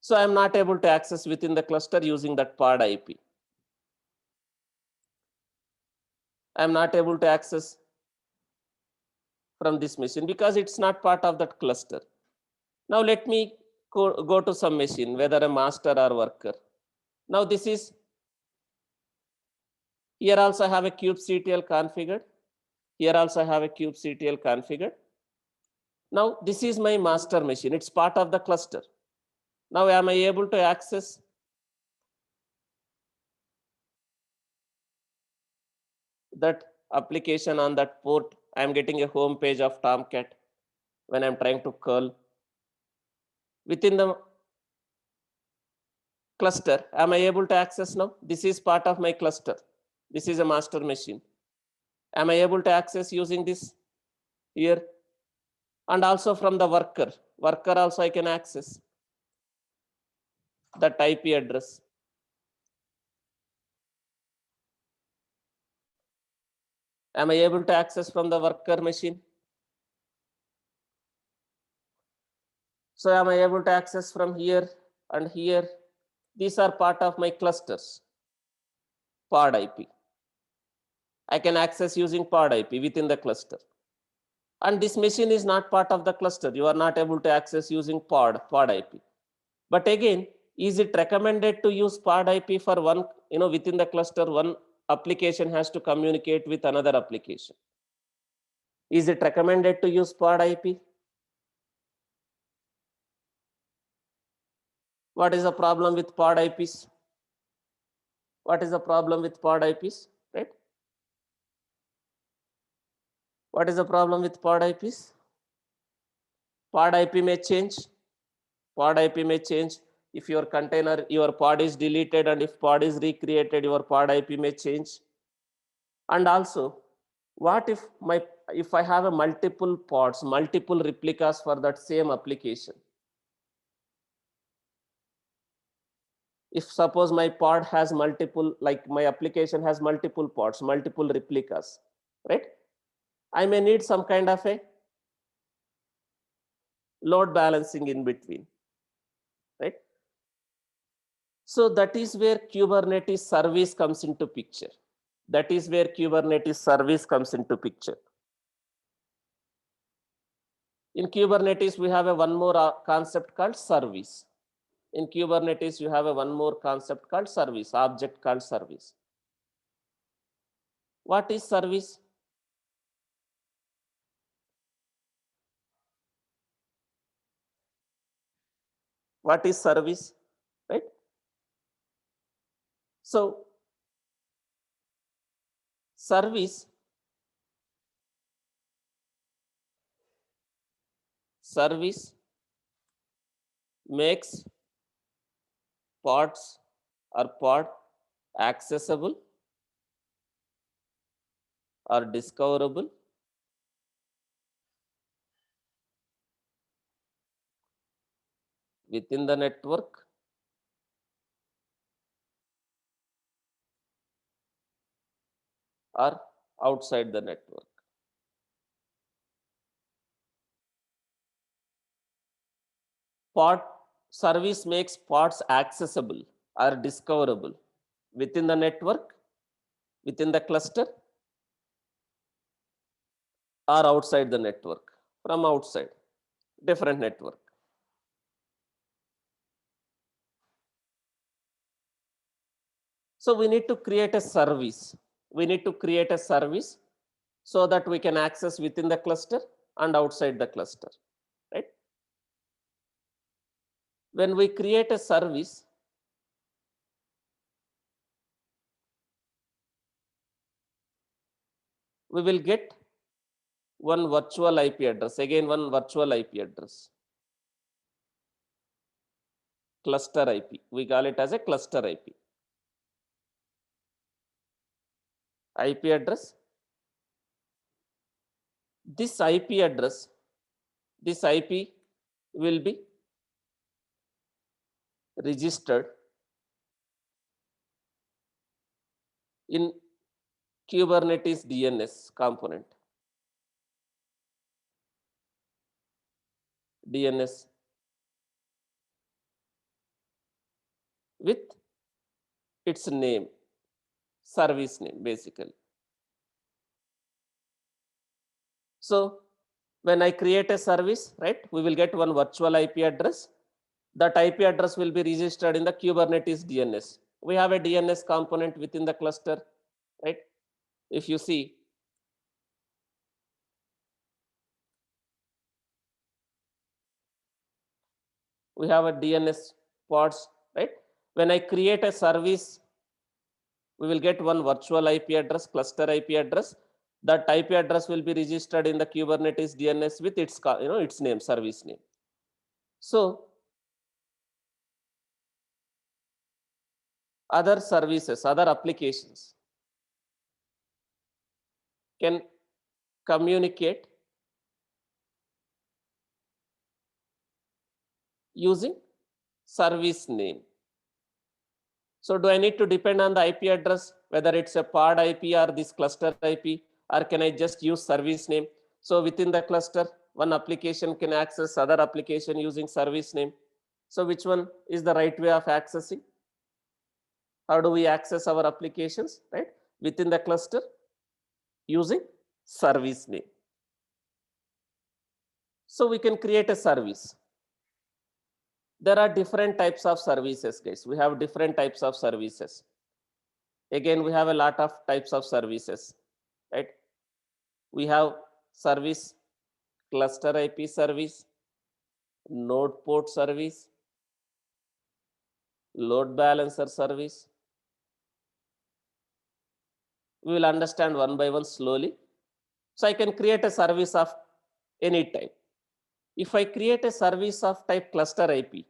So I'm not able to access within the cluster using that pod IP. I'm not able to access from this machine because it's not part of that cluster. Now let me go to some machine, whether a master or worker. Now this is, here also I have a kubectl configured. Here also I have a kubectl configured. Now this is my master machine. It's part of the cluster. Now am I able to access that application on that port? I'm getting a home page of Tomcat when I'm trying to curl. Within the cluster, am I able to access now? This is part of my cluster. This is a master machine. Am I able to access using this here? And also from the worker. Worker also I can access that IP address. Am I able to access from the worker machine? So am I able to access from here and here? These are part of my clusters, pod IP. I can access using pod IP within the cluster. And this machine is not part of the cluster. You are not able to access using pod IP. But again, is it recommended to use pod IP for one, within the cluster, one application has to communicate with another application? Is it recommended to use pod IP? What is the problem with pod IPs? What is the problem with pod IPs, right? What is the problem with pod IPs? Pod IP may change. Pod IP may change. If your container, your pod is deleted, and if pod is recreated, your pod IP may change. And also, what if I have a multiple pods, multiple replicas for that same application? If suppose my pod has multiple, like my application has multiple pods, multiple replicas, right? I may need some kind of a load balancing in between, right? So that is where Kubernetes service comes into picture. That is where Kubernetes service comes into picture. In Kubernetes, we have a one more concept called service. In Kubernetes, you have a one more concept called service, object called service. What is service? What is service, right? So service makes pods or pod accessible or discoverable within the network or outside the network. Pod service makes pods accessible or discoverable within the network, within the cluster, or outside the network, from outside, different network. So we need to create a service. We need to create a service so that we can access within the cluster and outside the cluster, right? When we create a service, we will get one virtual IP address, again one virtual IP address, cluster IP. We call it as a cluster IP. IP address. This IP address, this IP will be registered in Kubernetes DNS component. DNS with its name, service name basically. So when I create a service, right, we will get one virtual IP address. That IP address will be registered in the Kubernetes DNS. We have a DNS component within the cluster, right? If you see, we have a DNS pods, right? When I create a service, we will get one virtual IP address, cluster IP address. That IP address will be registered in the Kubernetes DNS with its, its name, service name. So other services, other applications can communicate using service name. So do I need to depend on the IP address, whether it's a pod IP or this cluster IP, or can I just use service name? So within the cluster, one application can access other application using service name. So which one is the right way of accessing? How do we access our applications, right? Within the cluster using service name. So we can create a service. There are different types of services, guys. We have different types of services. Again, we have a lot of types of services, right? We have service, cluster IP service, node port service, load balancer service. We will understand one by one slowly. So I can create a service of any type. If I create a service of type cluster IP,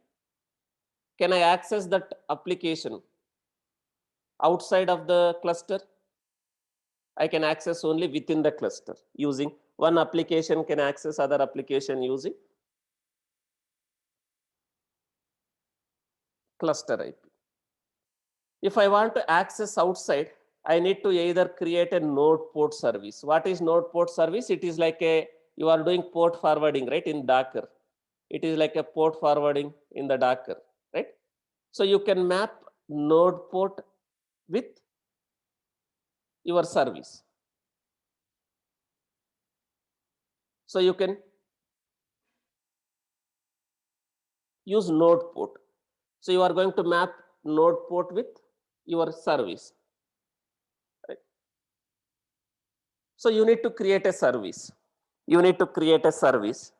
can I access that application outside of the cluster? I can access only within the cluster using one application can access other application using cluster IP. If I want to access outside, I need to either create a node port service. What is node port service? It is like you are doing port forwarding, right, in Docker. It is like a port forwarding in the Docker, right? So you can map node port with your service. So you can use node port. So you are going to map node port with your service, right? So you need to create a service. You need to create a service,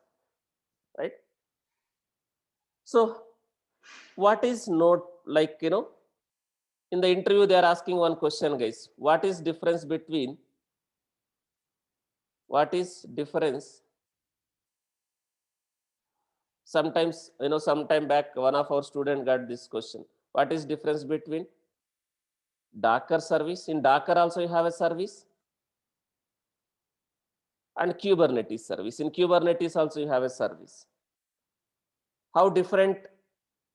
right? So what is node, like, in the interview they are asking one question, guys. What is difference between, what is difference? Sometimes, sometime back, one of our student got this question. What is difference between Docker service? In Docker also you have a service, and Kubernetes service. In Kubernetes also you have a service. How different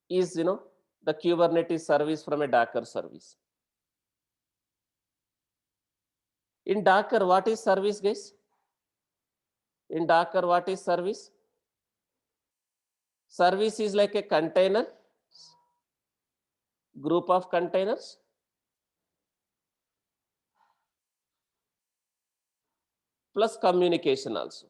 is, the Kubernetes service from a Docker service? In Docker, what is service, guys? In Docker, what is service? Service is like a container, group of containers, plus communication also.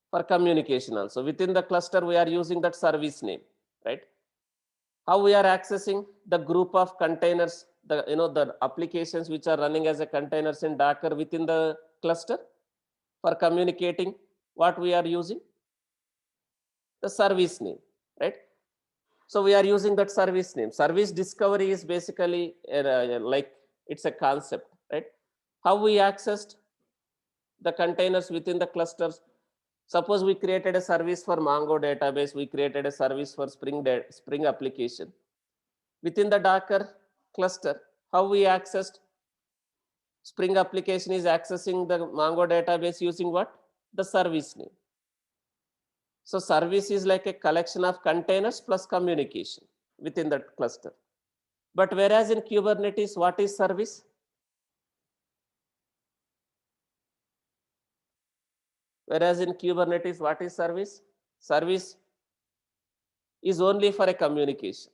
For communication also, within the cluster we are using that service name, right? How we are accessing the group of containers, the applications which are running as a containers in Docker within the cluster? For communicating, what we are using? The service name, right? So we are using that service name. Service discovery is basically like, it's a concept, right? How we accessed the containers within the clusters. Suppose we created a service for Mongo database, we created a service for Spring application. Within the Docker cluster, how we accessed? Spring application is accessing the Mongo database using what? The service name. So service is like a collection of containers plus communication within that cluster. But whereas in Kubernetes, what is service? Whereas in Kubernetes, what is service? Service is only for a communication,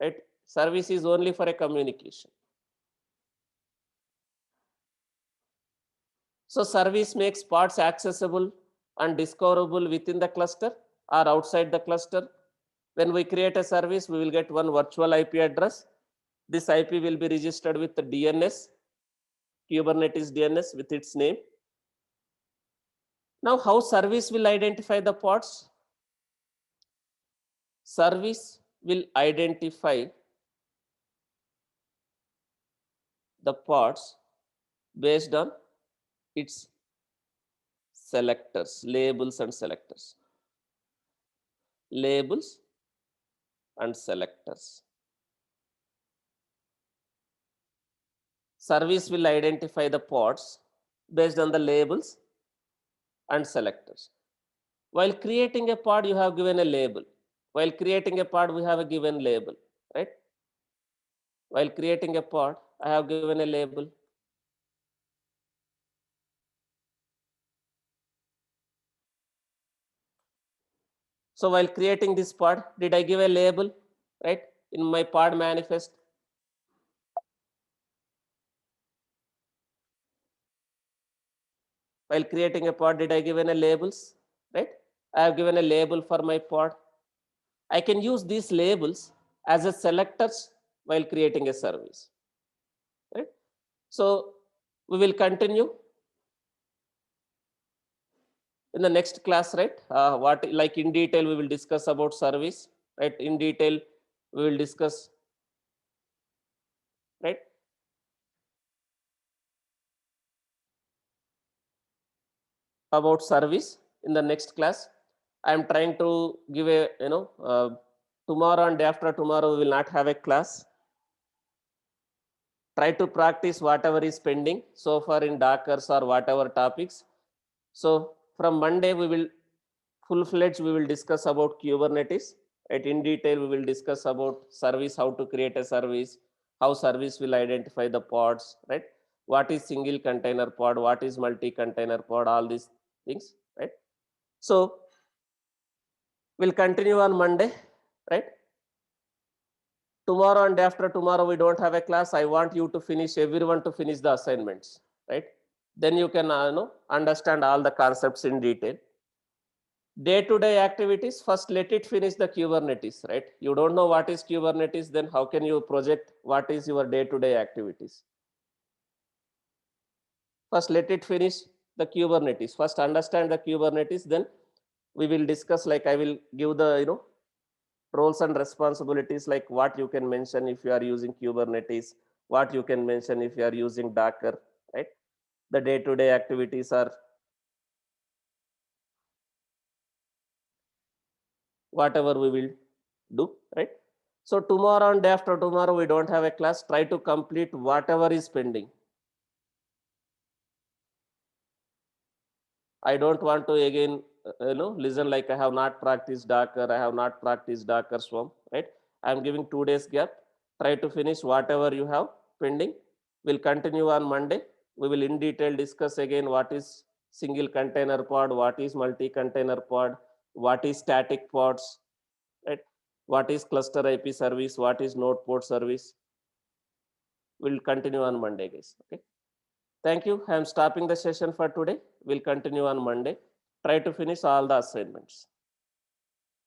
right? Service is only for a communication. So service makes pods accessible and discoverable within the cluster or outside the cluster. When we create a service, we will get one virtual IP address. This IP will be registered with the DNS, Kubernetes DNS with its name. Now, how service will identify the pods? Service will identify the pods based on its selectors, labels and selectors. Labels and selectors. Service will identify the pods based on the labels and selectors. While creating a pod, you have given a label. While creating a pod, we have a given label, right? While creating a pod, I have given a label. So while creating this pod, did I give a label, right? In my pod manifest. While creating a pod, did I give a labels, right? I have given a label for my pod. I can use these labels as a selectors while creating a service, right? So we will continue in the next class, right? What, like, in detail we will discuss about service, right? In detail we will discuss, right, about service in the next class. I am trying to give a, tomorrow and day after tomorrow we will not have a class. Try to practice whatever is pending so far in Dockers or whatever topics. So from Monday we will full-fledged we will discuss about Kubernetes. Right? In detail we will discuss about service, how to create a service, how service will identify the pods, right? What is single container pod, what is multi-container pod, all these things, right? So we'll continue on Monday, right? Tomorrow and after tomorrow we don't have a class. I want you to finish, everyone to finish the assignments, right? Then you can understand all the concepts in detail. Day-to-day activities, first let it finish the Kubernetes, right? You don't know what is Kubernetes, then how can you project what is your day-to-day activities? First let it finish the Kubernetes. First understand the Kubernetes, then we will discuss, like I will give the roles and responsibilities, like what you can mention if you are using Kubernetes, what you can mention if you are using Docker, right? The day-to-day activities are whatever we will do, right? So tomorrow and after tomorrow we don't have a class. Try to complete whatever is pending. I don't want to again, listen like I have not practiced Docker, I have not practiced Docker Swarm, right? I'm giving 2 days gap. Try to finish whatever you have pending. We'll continue on Monday. We will in detail discuss again what is single container pod, what is multi-container pod, what is static pods, right? What is cluster IP service, what is node port service. We'll continue on Monday, guys. Okay. Thank you. I am stopping the session for today. We'll continue on Monday. Try to finish all the assignments.